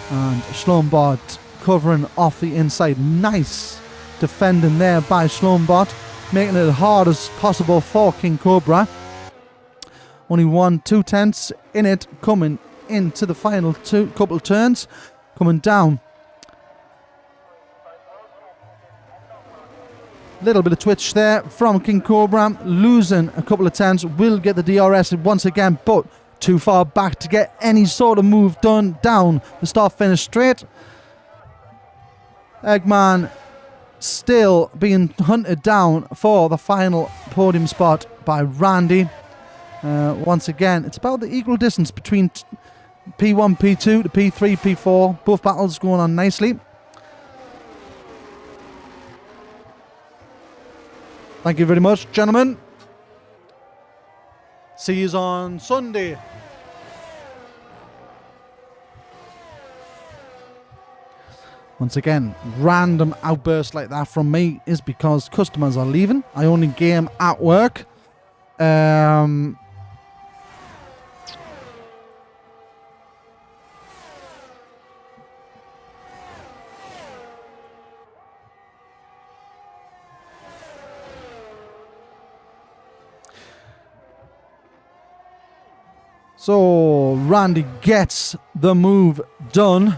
And Schlombot covering off the inside. Nice defending there by Schlombot, making it as hard as possible for King Cobra. Only 1-2 tenths in it, coming into the final couple turns, coming down. Little bit of twitch there from King Cobra, losing a couple of tenths. Will get the DRS once again, but too far back to get any sort of move done down the start-finish straight. Eggman still being hunted down for the final podium spot by Randy. Once again, it's about the equal distance between P1, P2 to P3, P4. Both battles going on nicely. Thank you very much, gentlemen. See you on Sunday. Once again, random outbursts like that from me is because customers are leaving. I only game at work. So Randy gets the move done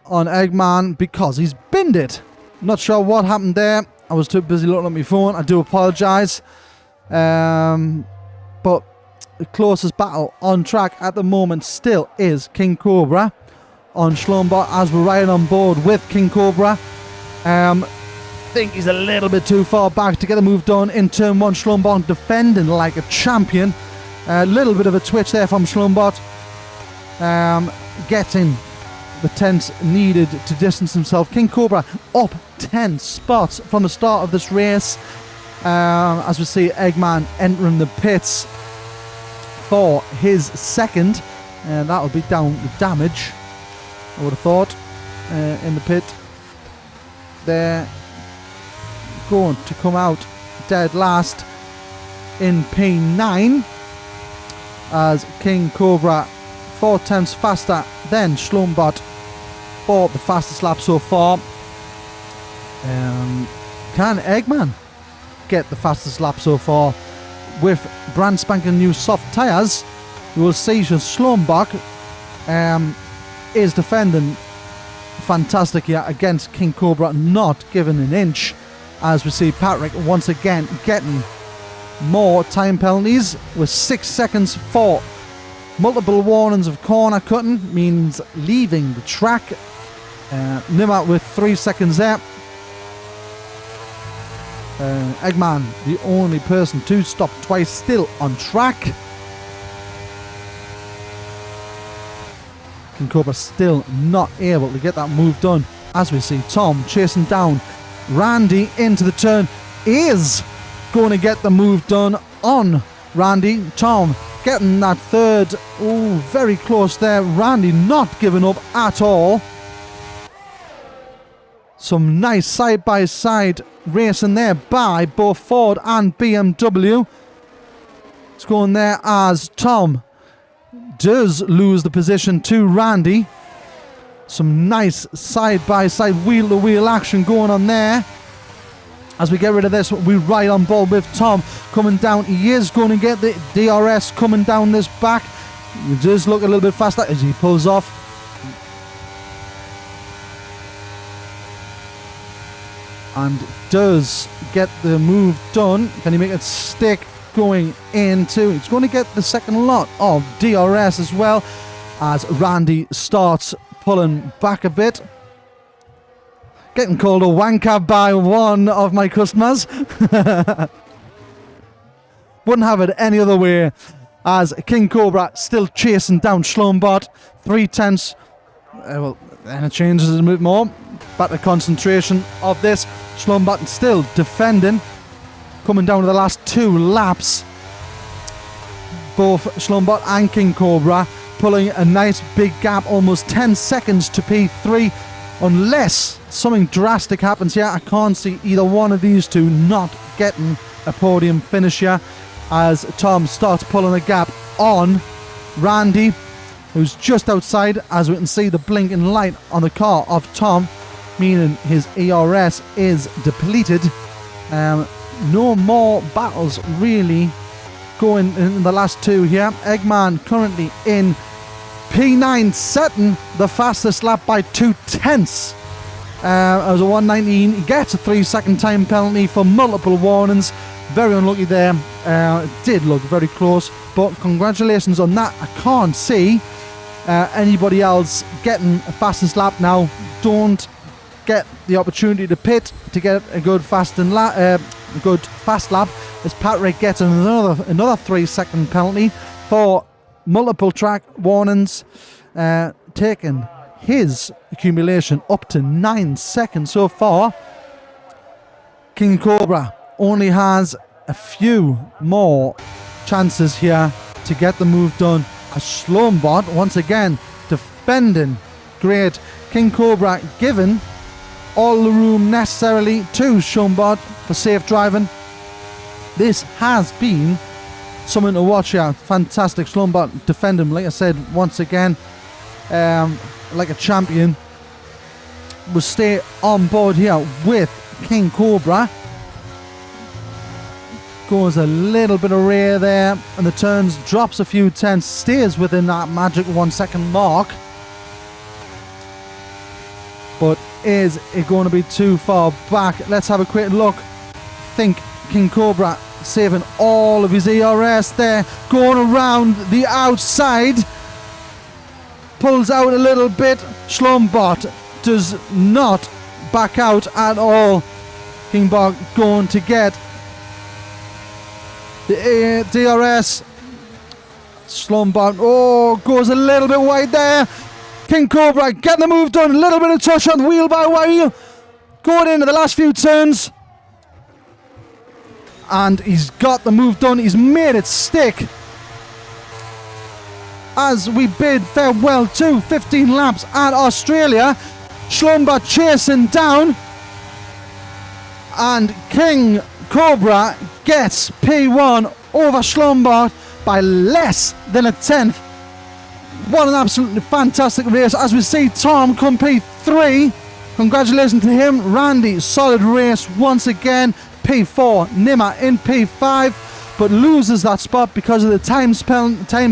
on Eggman because he's binned it. Not sure what happened there. I was too busy looking at my phone. I do apologise. But the closest battle on track at the moment still is King Cobra on Schlombot, as we're riding on board with King Cobra. Think he's a little bit too far back to get the move done in turn 1. Schlombot defending like a champion. A little bit of a twitch there from Schlombot. Getting the tenths needed to distance himself. King Cobra up 10 spots from the start of this race. As we see Eggman entering the pits for his second. And that'll be down the damage, I would have thought, in the pit. They're going to come out dead last in P9. As King Cobra 4 tenths faster than Schlombot for the fastest lap so far. Can Eggman get the fastest lap so far with brand spanking new soft tyres? We will see. Schlombach is defending fantastic here against King Cobra, not giving an inch, as we see Patrick once again getting more time penalties with 6 seconds for multiple warnings of corner cutting, means leaving the track. Nimmer with 3 seconds there. Eggman, the only person to stop twice, still on track. King Cobra still not able to get that move done as we see Tom chasing down Randy into the turn, is going to get the move done on Randy. Tom getting that third. Oh, very close there. Randy not giving up at all. Some nice side-by-side racing there by both Ford and BMW. It's going there as Tom does lose the position to Randy. Some nice side-by-side, wheel-to-wheel action going on there. As we get rid of this, we right on board with Tom coming down. He is going to get the DRS coming down this back. He does look a little bit faster as he pulls off. And does get the move done. Can he make it stick going into? He's going to get the second lot of DRS as well as Randy starts pulling back a bit. Getting called a wanker by one of my customers. Wouldn't have it any other way, as King Cobra still chasing down Schlombart. 3/10. Well, then it changes a bit more. Back to concentration of this. Schlombart still defending. Coming down to the last 2 laps. Both Schlombart and King Cobra pulling a nice big gap, almost 10 seconds to P3. Unless something drastic happens here, I can't see either one of these two not getting a podium finish here, as Tom starts pulling a gap on Randy, who's just outside. As we can see the blinking light on the car of Tom, meaning his ERS is depleted. No more battles really going in the last 2 here. Eggman currently in P9, setting the fastest lap by 2/10. As a 1:19, he gets a 3-second time penalty for multiple warnings. Very unlucky there. It did look very close, but congratulations on that. I can't see anybody else getting a fastest lap now. Don't get the opportunity to pit to get a good fast lap, as Patrick gets another 3-second penalty for multiple track warnings, taking his accumulation up to 9 seconds so far. King Cobra only has a few more chances here to get the move done, as Schlombart once again defending great. King Cobra given all the room necessarily to Schlombart for safe driving. This has been something to watch here. Fantastic. Schlombart defending, like I said, once again, like a champion. We'll stay on board here with King Cobra. Goes a little bit of rear there, and the turns, drops a few tenths, stays within that magic 1 second mark. But is it going to be too far back? Let's have a quick look. I think King Cobra saving all of his ERS there, going around the outside, pulls out a little bit. Schlombart does not back out at all. King Bog going to get the DRS. Schlombart, goes a little bit wide there. King Cobra getting the move done, a little bit of touch on wheel by wheel, going into the last few turns. And he's got the move done. He's made it stick. As we bid farewell to 15 laps at Australia, Schlombart chasing down, and King Cobra gets P1 over Schlombart by less than a tenth. What an absolutely fantastic race. As we see Tom come P3. Congratulations to him. Randy, solid race once again. P4, Nimmer in P5, but loses that spot because of the time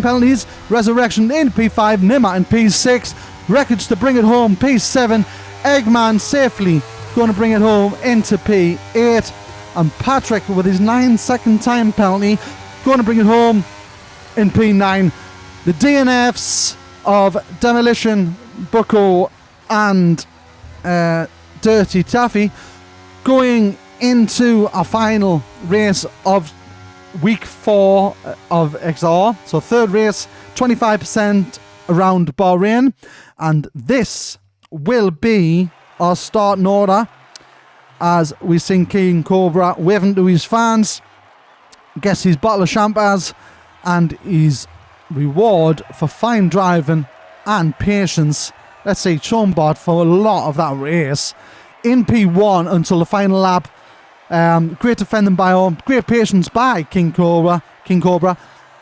penalties. Resurrection in P5, Nimmer in P6. Wreckage to bring it home, P7. Eggman safely going to bring it home into P8. And Patrick with his 9-second time penalty going to bring it home in P9. The DNFs of Demolition, Bucko and Dirty Taffy going into a final race of week 4 of XR. So third race, 25% around Bahrain. And this will be our starting order as we sing King Cobra waving to his fans, gets his bottle of champagne and his reward for fine driving and patience. Let's say Chombot for a lot of that race. In P1 until the final lap. Great defending by all, great patience by King Cobra,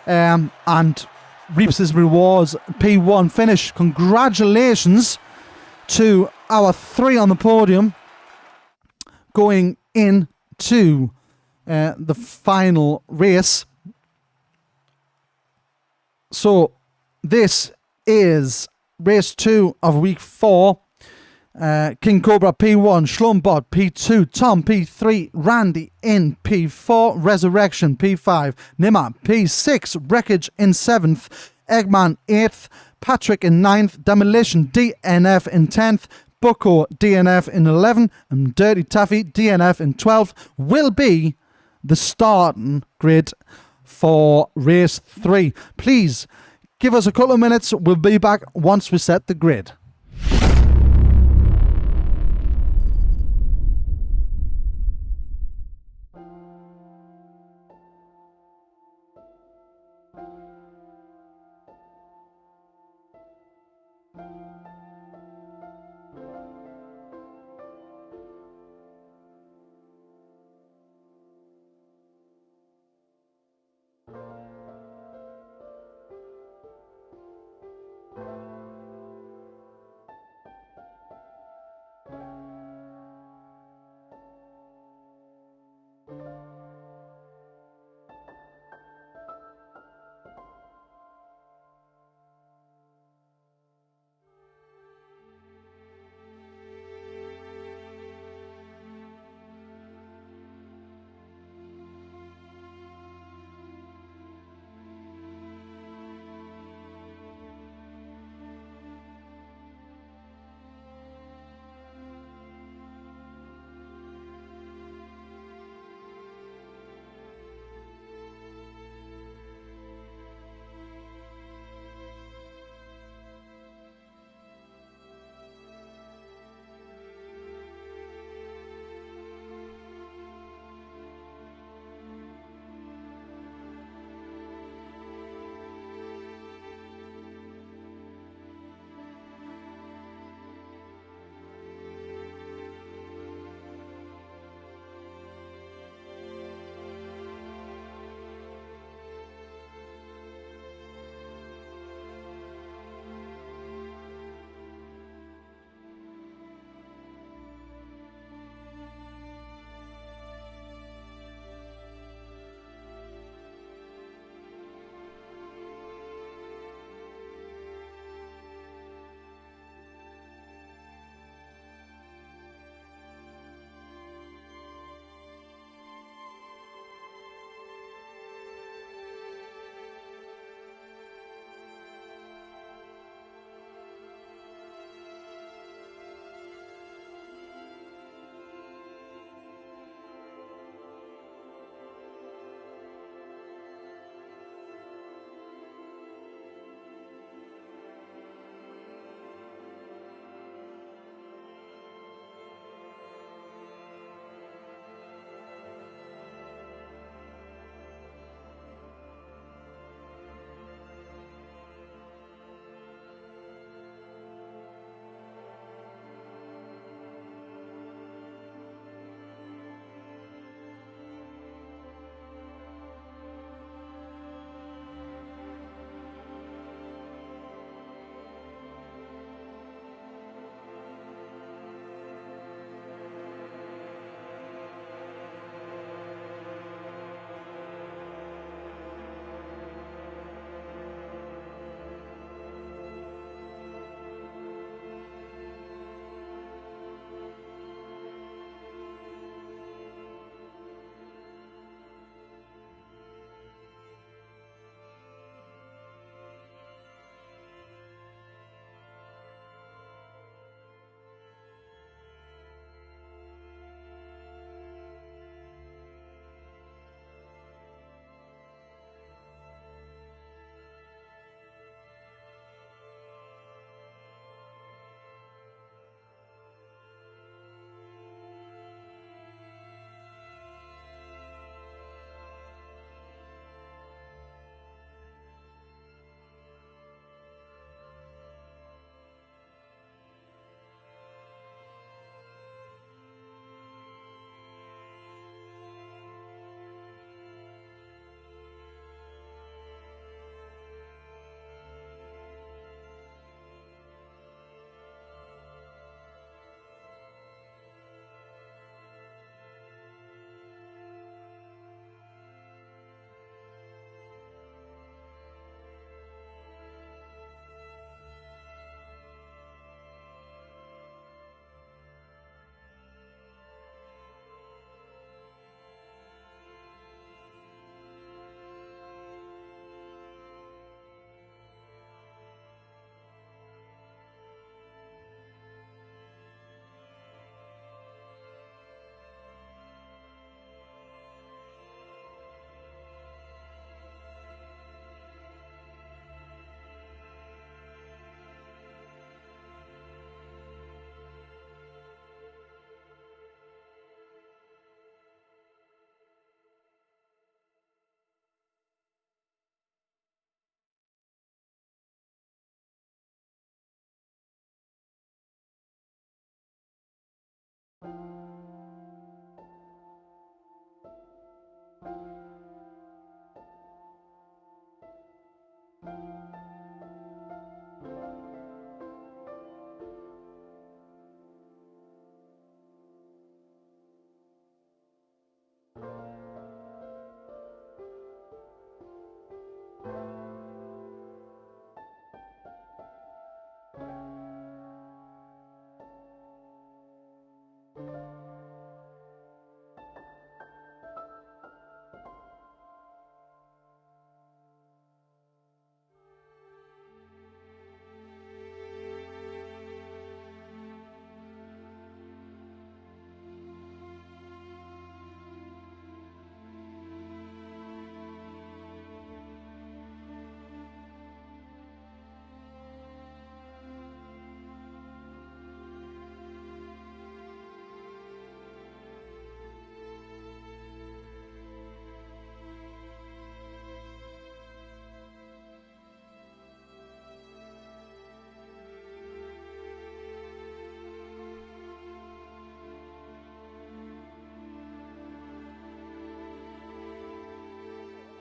and reaps his rewards. P1 finish. Congratulations to our 3 on the podium going into the final race. So this is race 2 of week 4. King Cobra P1, Schlumbot P2, Tom P3, Randy in P4, Resurrection P5, Nimmer P6, Wreckage in 7th, Eggman 8th, Patrick in 9th, Demolition DNF in 10th, Bucko DNF in 11th, and Dirty Taffy DNF in 12th will be the starting grid for race 3. Please give us a couple of minutes. We'll be back once we set the grid.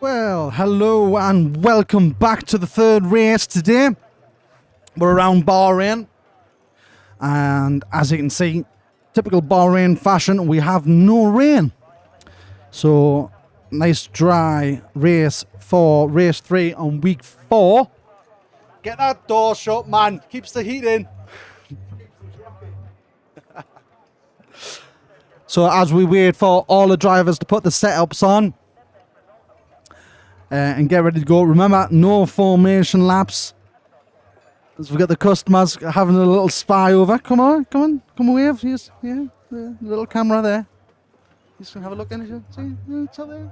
Well, hello and welcome back to the third race today. We're around Bahrain, and as you can see, typical Bahrain fashion, we have no rain. So, nice dry race for race 3 on week 4. Get that door shut, man. Keeps the heat in. So as we wait for all the drivers to put the setups on and get ready to go, remember, no formation laps. As we got the customers having a little spy over. Come on, come wave. Yes, yeah, the little camera there. You can have a look in it. See, it's up there.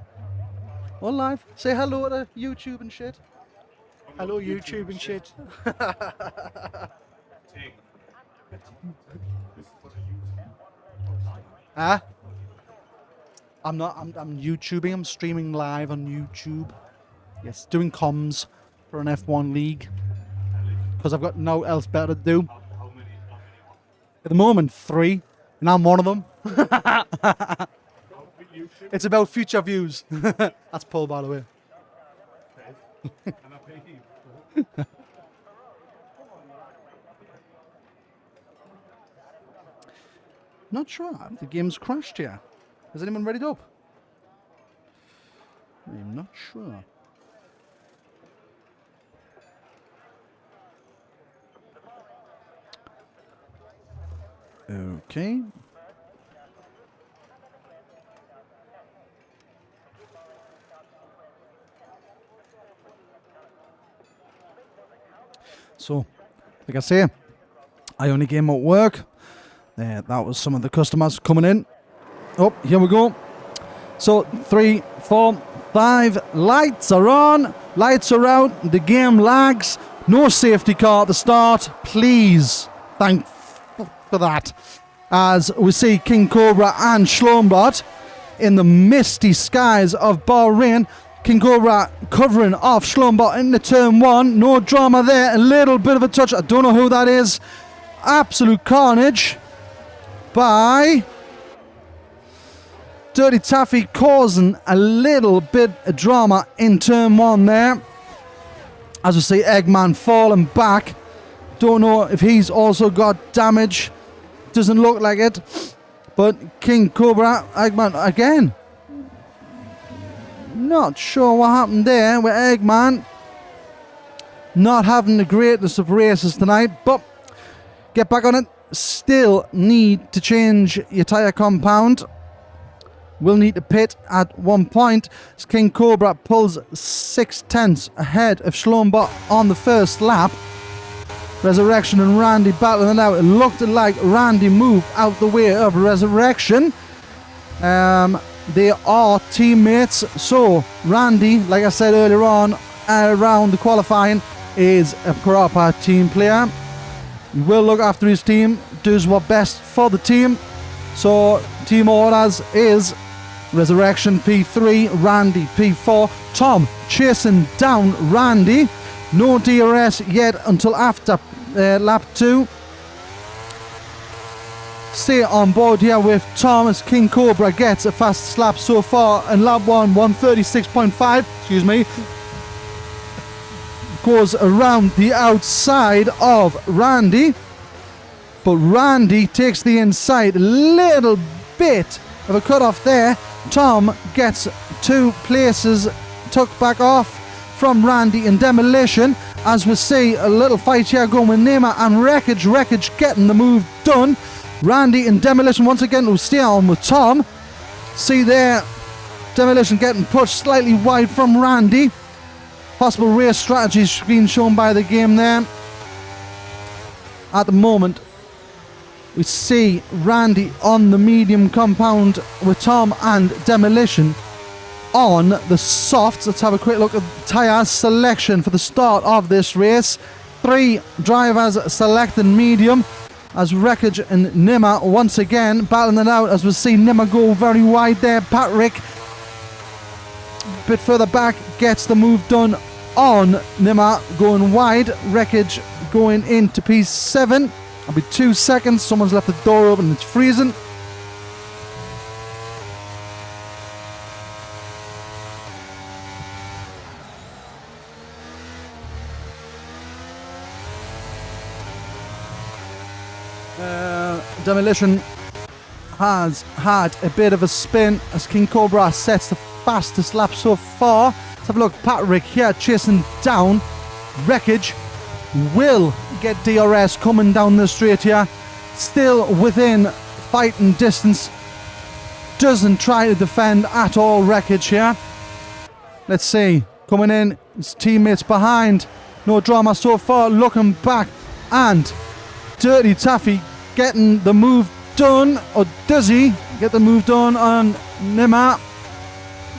All live. Say hello to YouTube and shit. Hello YouTube and shit. Huh? I'm YouTubing. I'm streaming live on YouTube. Yes, doing comms for an F1 league. Because I've got no else better to do. At the moment, 3. And I'm one of them. It's about future views. That's Paul, by the way. Not sure. The game's crashed here. Has anyone read it up? I'm not sure. Okay. So, like I say, I only came at work. That was some of the customers coming in. Oh, here we go. So, 3, 4, 5. Lights are on. Lights are out. The game lags. No safety car at the start. Please. Thank for that. As we see King Cobra and Schlombot in the misty skies of Bahrain. King Cobra covering off Schlombot into turn 1. No drama there. A little bit of a touch. I don't know who that is. Absolute carnage by Dirty Taffy, causing a little bit of drama in turn 1 there. As we see Eggman falling back. Don't know if he's also got damage. Doesn't look like it. But King Cobra, Eggman again. Not sure what happened there with Eggman. Not having the greatest of races tonight, but get back on it. Still need to change your tyre compound. Will need to pit at one point as King Cobra pulls 6/10 ahead of Schlombot on the first lap. Resurrection and Randy battling it out. It looked like Randy moved out the way of Resurrection. They are teammates, so Randy, like I said earlier on, around the qualifying, is a proper team player. He will look after his team, does what's best for the team. So team orders is Resurrection P3, Randy P4, Tom chasing down Randy. No DRS yet until after lap 2. Stay on board here with Tom as King Cobra gets a fastest lap so far in lap 1, 136.5, excuse me. Goes around the outside of Randy, but Randy takes the inside. A little bit of a cut-off there. Tom gets 2 places, took back off from Randy in Demolition, as we see a little fight here going with Neymar and Wreckage. Wreckage getting the move done. Randy in Demolition once again will stay on with Tom. See there, Demolition getting pushed slightly wide from Randy. Possible race strategies being shown by the game there. At the moment, we see Randy on the medium compound with Tom and Demolition on the softs. Let's have a quick look at the tyre selection for the start of this race. 3 drivers selected medium, as Wreckage and Nimmer once again battling it out, as we see Nimmer go very wide there. Patrick a bit further back gets the move done on Nimmer going wide. Wreckage going into P7. I'll be 2 seconds. Someone's left the door open. It's freezing. Demolition has had a bit of a spin as King Cobra sets the fastest lap so far. Let's have a look. Patrick here chasing down Wreckage. Will get DRS coming down the straight here. Still within fighting distance. Doesn't try to defend at all, Wreckage here. Let's see. Coming in, his teammates behind. No drama so far. Looking back. And Dirty Taffy getting the move done. Or does he get the move done on Nima?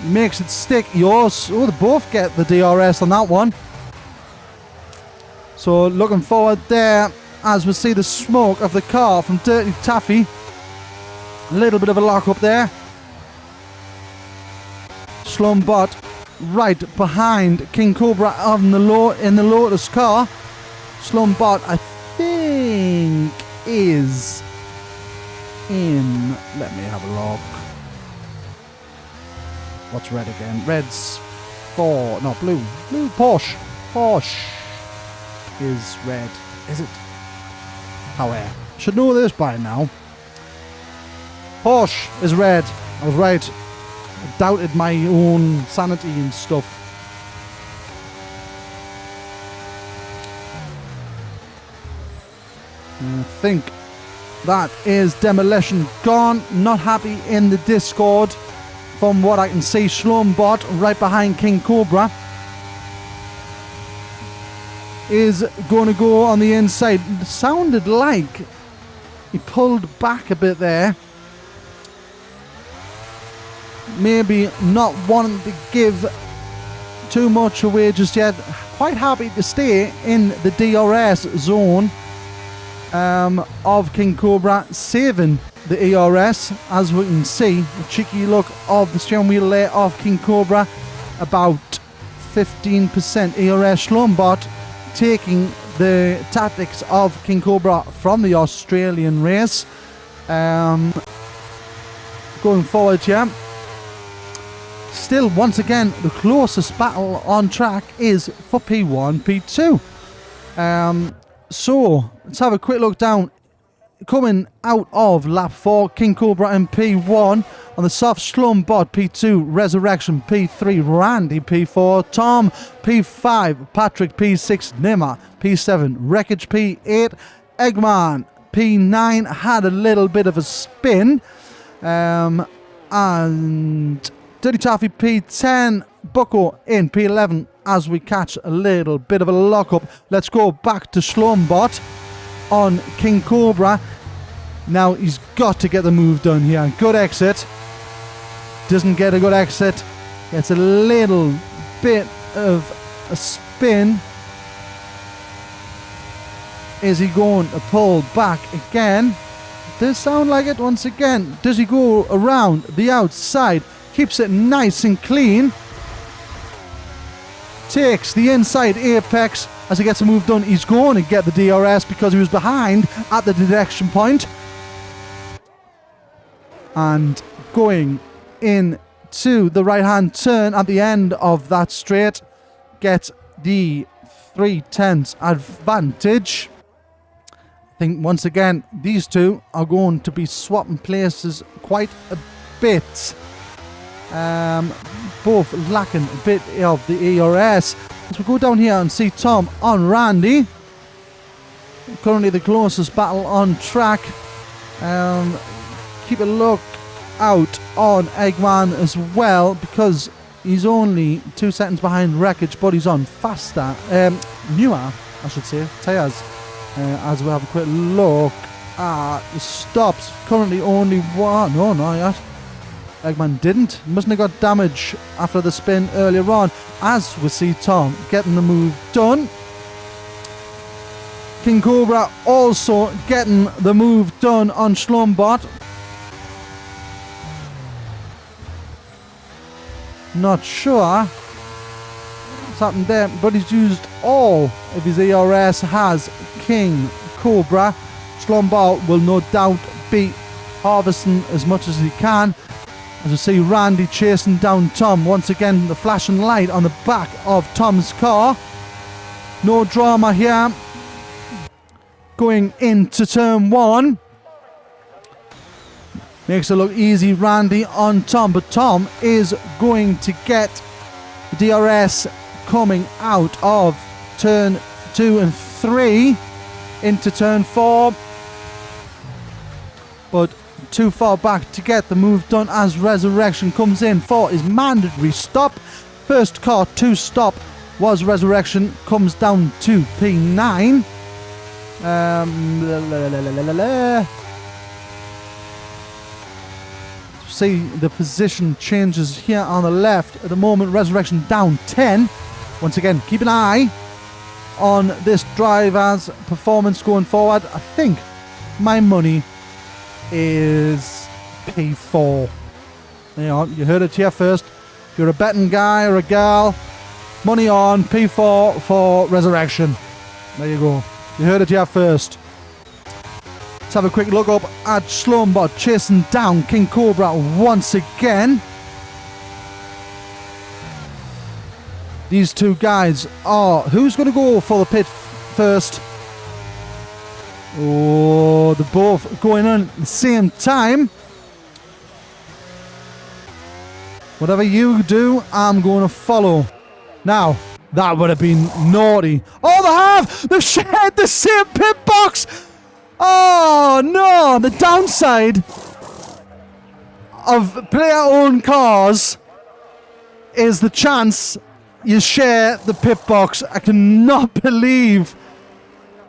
Makes it stick. Yours. Oh, they both get the DRS on that one. So looking forward there as we see the smoke of the car from Dirty Taffy. A little bit of a lock up there. Slumbot right behind King Cobra in the Lotus car. Slumbot, I think, is in. Let me have a look. What's red again? Red's 4. No, blue. Blue. Porsche. Porsche is red. Is it? However, should know this by now. Porsche is red. I was right. I doubted my own sanity and stuff. I think that is Demolition gone. Not happy in the Discord. From what I can see, Schlombot right behind King Cobra is going to go on the inside. It sounded like he pulled back a bit there. Maybe not wanting to give too much away just yet. Quite happy to stay in the DRS zone of King Cobra, saving the ERS. As we can see, the cheeky look of the steering wheel there of King Cobra, about 15% ERS. Schlombot taking the tactics of King Cobra from the Australian race. Going forward here. Still, once again, the closest battle on track is for P1, P2. So, let's have a quick look down. Coming out of lap 4, King Cobra in P1. On the soft, Schlumbot P2, Resurrection P3, Randy P4, Tom P5, Patrick P6, Nima P7, Wreckage P8, Eggman P9 had a little bit of a spin. And Dirty Taffy P10, Bucko in P11 as we catch a little bit of a lockup. Let's go back to Schlumbot on King Cobra. Now he's got to get the move done here. Good exit. Doesn't get a good exit. Gets a little bit of a spin. Is he going to pull back again? Does sound like it once again. Does he go around the outside? Keeps it nice and clean. Takes the inside apex as he gets a move done. He's going to get the DRS because he was behind at the detection point. And going into the right-hand turn at the end of that straight, get the 3/10 advantage. I think once again these two are going to be swapping places quite a bit. Both lacking a bit of the ERS. As we go down here and see Tom on Randy. Currently the closest battle on track. Keep a look out on Eggman as well, because he's only 2 seconds behind Wreckage, but he's on faster, newer, I should say, tyres. As we have a quick look at the stops, currently only one. Oh, no, yet. Eggman didn't. Mustn't have got damage after the spin earlier on. As we see Tom getting the move done. King Cobra also getting the move done on Schlumbot. Not sure what's happened there, but he's used all of his ERS. Has King Cobra. Schlumbot will no doubt be harvesting as much as he can. As we see Randy chasing down Tom. Once again, the flashing light on the back of Tom's car. No drama here. going into turn 1. Makes it look easy. Randy on Tom, but Tom is going to get the DRS coming out of turn 2 and 3 into turn 4. But too far back to get the move done as Resurrection comes in for his mandatory stop. First car to stop was Resurrection, comes down to P9. See the position changes here on the left. At the moment, Resurrection down 10. Once again, keep an eye on this driver's performance going forward. I think my money is P4. You heard it here first. If you're a betting guy or a girl, money on P4 for Resurrection. There you go. You heard it here first. Let's have a quick look up at Schlombot chasing down King Cobra once again. These two guys are... Who's going to go for the pit first? Oh, they're both going on at the same time. Whatever you do, I'm going to follow. Now, that would have been naughty. Oh, they have! They've shared the same pit box! Oh, no! The downside of player-owned cars is the chance you share the pit box. I cannot believe.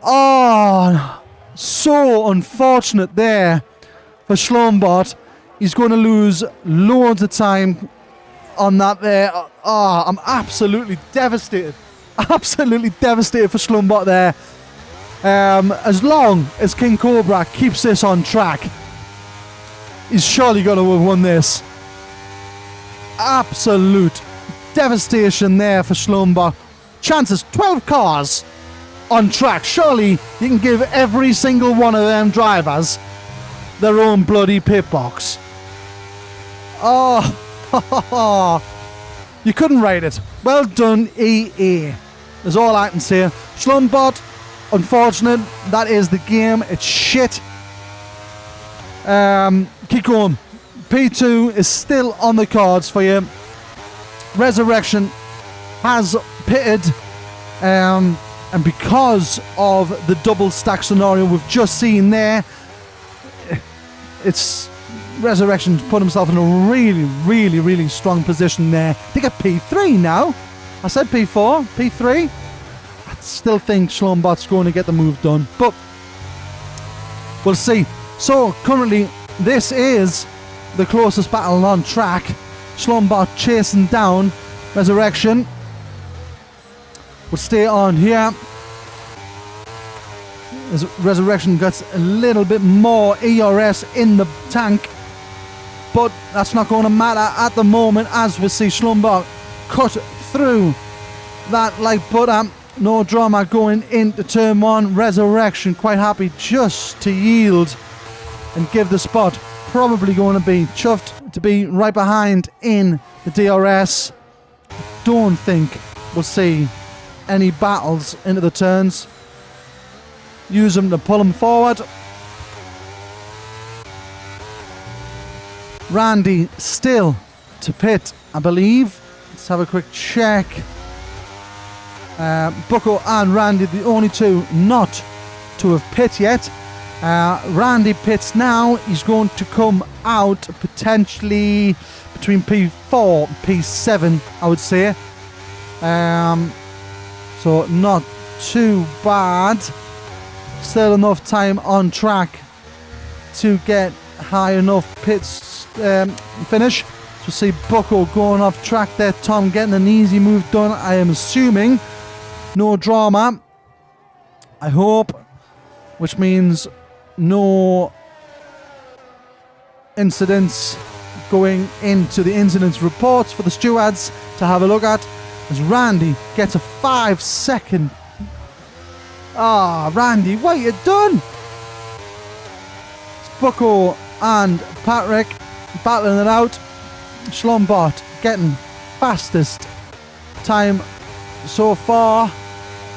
Oh, so unfortunate there for Schlombot. He's going to lose loads of time on that there. Oh, I'm absolutely devastated. Absolutely devastated for Schlombot there. As long as King Cobra keeps this on track, he's surely going to have won this. Absolute devastation there for Schlombot. Chances, 12 cars on track. Surely you can give every single one of them drivers their own bloody pit box. Oh, you couldn't write it. Well done, EA. That's all I can say. Schlombot, unfortunate. That is the game. It's shit. Keep going. P2 is still on the cards for you. Resurrection has pitted, and because of the double stack scenario we've just seen there, it's Resurrection's put himself in a really strong position there. They get P3 now. I said P4, P3. I still think Schlombot's going to get the move done, but we'll see. So currently, this is the closest battle on track. Schlombot chasing down Resurrection. We'll stay on here. As Resurrection gets a little bit more ERS in the tank, but that's not going to matter at the moment as we see Schlombot cut through that like butter. No drama going into turn 1. Resurrection quite happy just to yield and give the spot. Probably going to be chuffed to be right behind in the DRS. Don't think we'll see any battles into the turns. Use them to pull them forward. Randy still to pit, I believe. Let's have a quick check. Bucko and Randy, the only two not to have pit yet. Randy pits now. He's going to come out potentially between P4 and P7, I would say. So not too bad. Still enough time on track to get high enough pits finish. So see Bucko going off track there. Tom getting an easy move done, I am assuming. No drama, I hope, which means no incidents going into the incidents reports for the stewards to have a look at, as Randy gets a 5-second. Randy, what you done? It's Bucko and Patrick battling it out. Schlombot getting fastest time so far.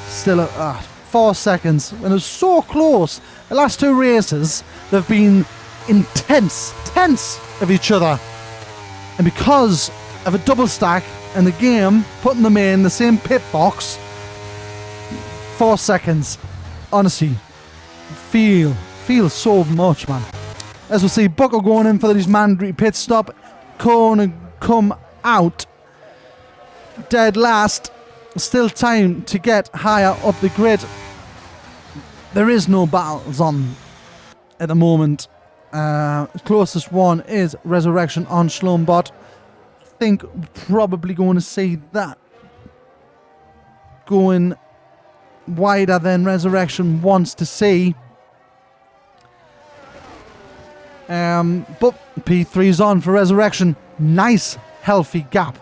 Still a 4 seconds. And it was so close. The last two races, they've been tense of each other. And because of a double stack and the game putting them in the same pit box, 4 seconds. Honestly, feel so much, man. As we see, Buckle going in for his mandatory pit stop. Cohen come out dead last. Still time to get higher up the grid. There is no battles on at the moment. Closest one is Resurrection on Schlombot. I think probably going to see that going wider than Resurrection wants to see. But P3's on for Resurrection. Nice healthy gap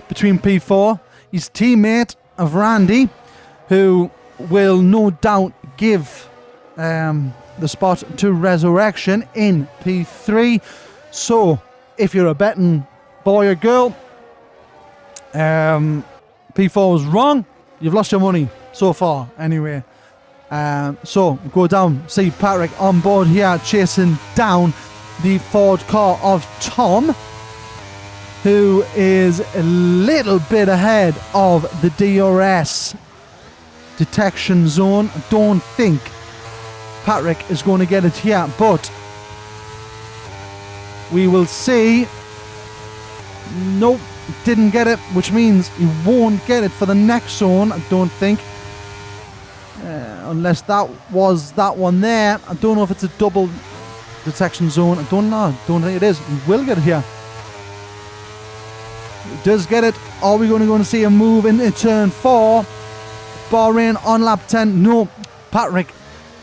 between P4, his teammate of Randy, who will no doubt give the spot to Resurrection in P3. So if you're a betting boy or girl, P4 was wrong. You've lost your money so far anyway. So go down, see Patrick on board here chasing down the Ford car of Tom, who is a little bit ahead of the DRS detection zone. I don't think Patrick is going to get it here, but we will see. Nope, didn't get it, which means he won't get it for the next zone, I don't think. Unless that was that one there. I don't know if it's a double detection zone. I don't know. Don't think it is. He will get it here. He does get it. Are we going to see a move in turn 4? Bahrain on lap 10. No. Patrick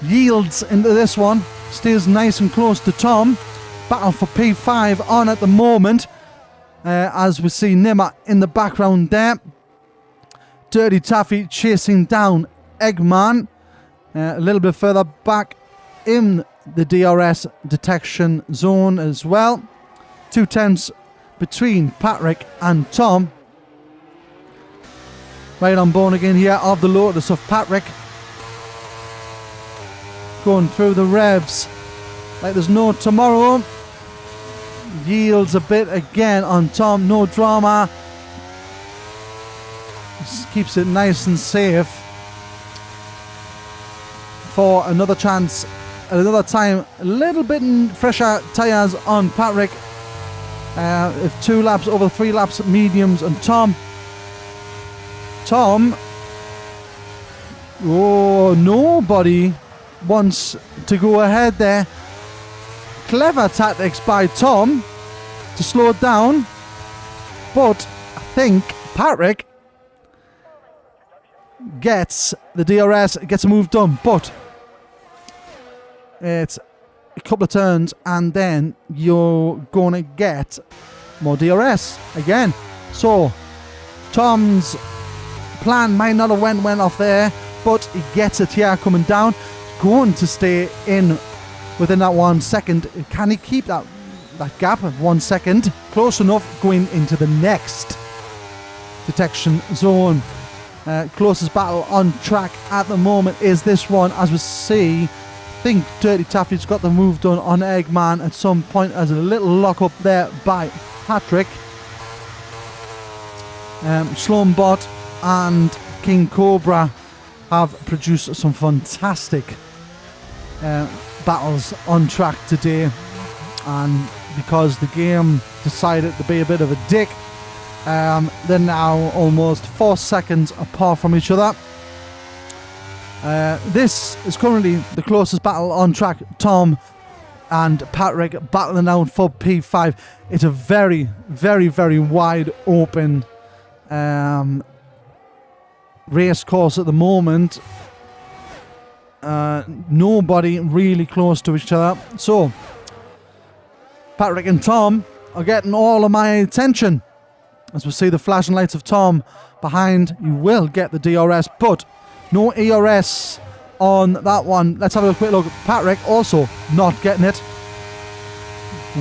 yields into this one. Stays nice and close to Tom. Battle for P5 on at the moment. As we see Nimmer in the background there. Dirty Taffy chasing down Eggman. A little bit further back in the DRS detection zone as well. 2 tenths between Patrick and Tom. Right on bone again here of the Lotus of Patrick. Going through the revs like there's no tomorrow. Yields a bit again on Tom. No drama. Just keeps it nice and safe for another chance at another time. A little bit fresher tyres on Patrick. If 2 laps over 3 laps, mediums on Tom. Oh, nobody wants to go ahead there. Clever tactics by Tom to slow it down, but I think Patrick gets the DRS, gets a move done, but it's a couple of turns and then you're going to get more DRS again. So Tom's plan might not have went off there, but he gets it here coming down. Going to stay in within that 1 second. Can he keep that gap of 1 second? Close enough going into the next detection zone. Closest battle on track at the moment is this one. As we see, I think Dirty Taffy's got the move done on Eggman at some point as a little lock up there by Patrick. Schlombot and King Cobra have produced some fantastic battles on track today, and because the game decided to be a bit of a dick, they're now almost 4 seconds apart from each other. This is currently the closest battle on track. Tom and Patrick battling out for P5. It's a very, very, very wide open race course at the moment. Nobody really close to each other. So Patrick and Tom are getting all of my attention. As we see the flashing lights of Tom behind, you will get the DRS, but no ERS on that one. Let's have a quick look. Patrick also not getting it.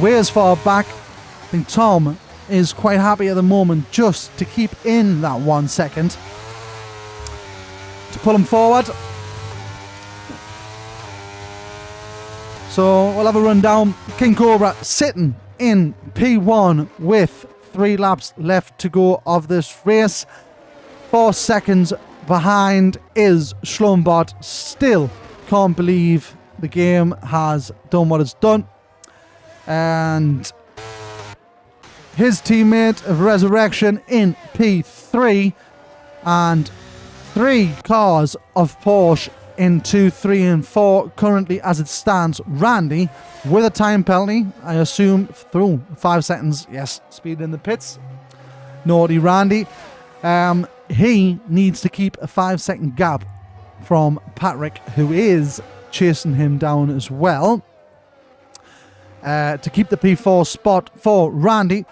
Way as far back. I think Tom is quite happy at the moment just to keep in that 1 second. to pull him forward. So we'll have a run down. King Cobra sitting in P1 with 3 laps left to go of this race. 4 seconds behind is Schlumbot. Still can't believe the game has done what it's done. And his teammate of Resurrection in P3. And 3 cars of Porsche in 2, 3 and 4. Currently, as it stands, Randy with a time penalty, I assume, through 5 seconds. Yes, speed in the pits. Naughty Randy. He needs to keep a 5-second gap from Patrick, who is chasing him down as well. To keep the P4 spot for Randy.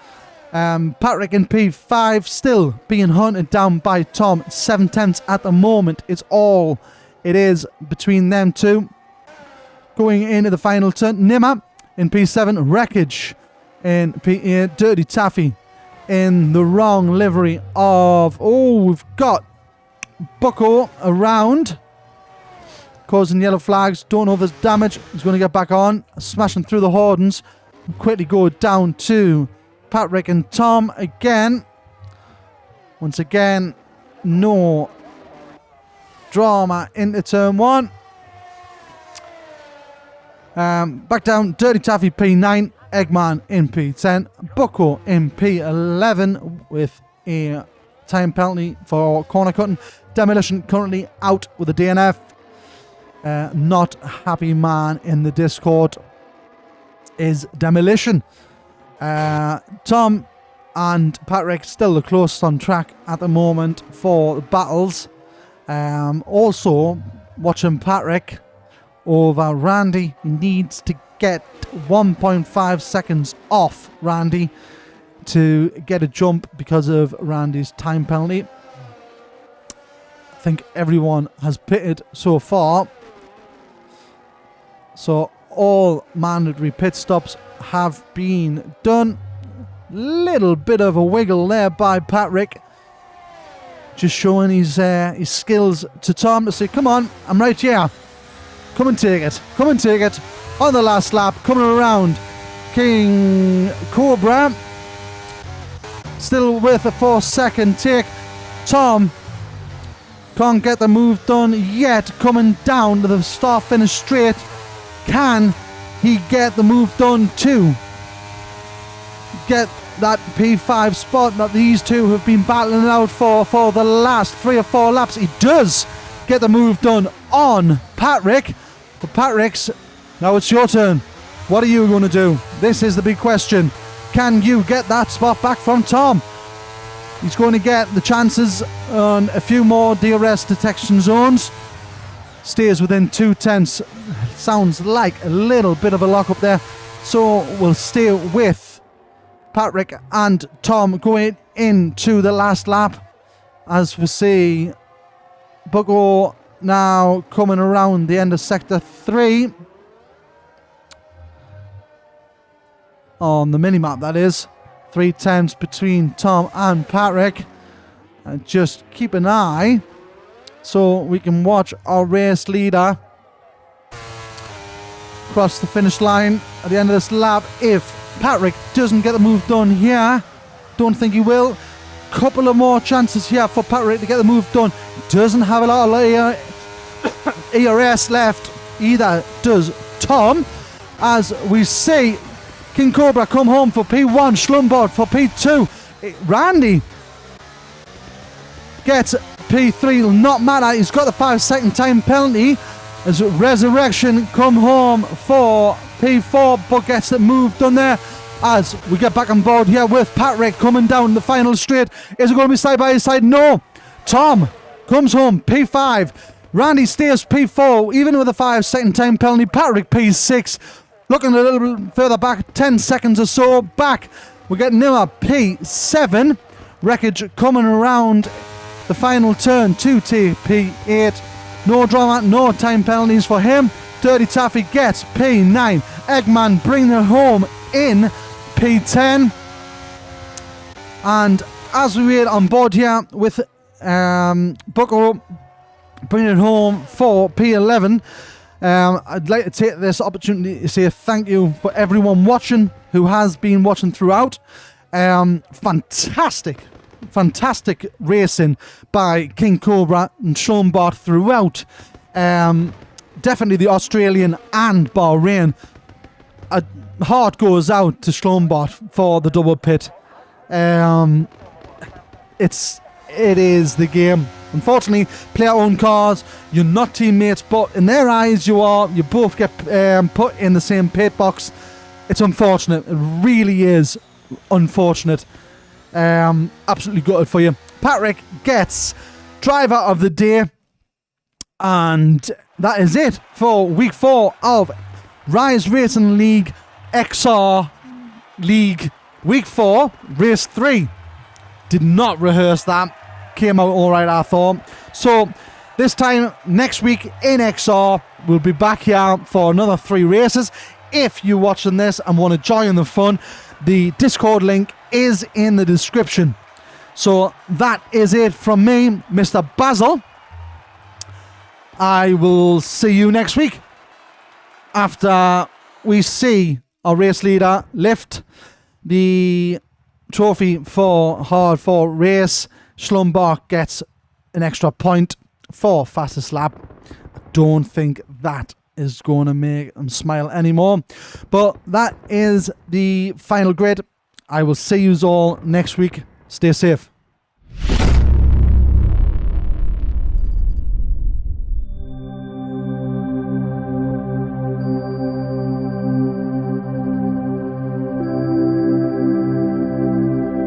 Patrick in P5 still being hunted down by Tom. 7/10 at the moment. It's all it is between them two. Going into the final turn, Nimmer in P7, Wreckage in P8, Dirty Taffy in the wrong livery of... Oh, we've got Bucko around, causing yellow flags. Don't know if there's damage. He's going to get back on, smashing through the Hordens. Quickly go down to Patrick and Tom again. Once again, no drama into turn 1. Back down, Dirty Taffy P9, Eggman in P10, Bucko in P11 with a time penalty for corner cutting. Demolition currently out with a DNF. Not happy man in the Discord is Demolition. Tom and Patrick still the closest on track at the moment for the battles. Also, watching Patrick over Randy. He needs to get 1.5 seconds off Randy to get a jump because of Randy's time penalty. I think everyone has pitted so far. So all mandatory pit stops have been done. Little bit of a wiggle there by Patrick. Just showing his skills to Tom to say, come on, I'm right here. Come and take it. Come and take it. On the last lap, coming around. King Cobra. Still with a 4-second take. Tom can't get the move done yet. Coming down to the start-finish straight. Can he get the move done too? Get that P5 spot that these two have been battling it out for the last 3 or 4 laps. He does get the move done on Patrick. But Patrick's, now it's your turn. What are you going to do? This is the big question. Can you get that spot back from Tom? He's going to get the chances on a few more DRS detection zones. Stays within 2/10. Sounds like a little bit of a lock up there. So we'll stay with Patrick and Tom going into the last lap. As we see Bucko now coming around the end of sector 3. On the mini-map, that is. 3 times between Tom and Patrick. And just keep an eye so we can watch our race leader cross the finish line at the end of this lap. If Patrick doesn't get the move done here, don't think he will. Couple of more chances here for Patrick to get the move done. Doesn't have a lot of ERS left. Either does Tom. As we see King Cobra come home for P1, Schlumbot for P2. Randy gets P3, will not matter. He's got the 5-second time penalty. As Resurrection come home for P4, but gets the move done there. As we get back on board here with Patrick coming down the final straight. Is it going to be side by side? No. Tom comes home P5. Randy stays P4, even with a 5-second time penalty. Patrick P6. Looking a little bit further back, 10 seconds or so back. We get Nimmer P7. Wreckage coming around the final turn to P8. No drama, no time penalties for him. Dirty Taffy gets P9. Eggman bringing it home in P10. And as we wait on board here with Bucko, bringing it home for P11. I'd like to take this opportunity to say thank you for everyone watching who has been watching throughout. Fantastic racing by King Cobra and Schlombart throughout. Definitely the Australian and Bahrain. A heart goes out to Schlombart for the double pit. It is the game. Unfortunately, player-owned cars, you're not teammates, but in their eyes you are. You both get put in the same pit box. It's unfortunate. It really is unfortunate. Absolutely gutted for you. Patrick gets driver of the day. And that is it for week 4 of Rize Racing League XR League. Week 4, race 3. Did not rehearse that. Came out alright, I thought. So, this time, next week in XR, we'll be back here for another 3 races. If you're watching this and want to join the fun, the Discord link is in the description. So, that is it from me, MrBazzel. I will see you next week after we see our race leader lift the trophy for hard for race. Schlombart gets an extra point for fastest lap. I don't think that is going to make him smile anymore. But that is the final grid. I will see you all next week. Stay safe.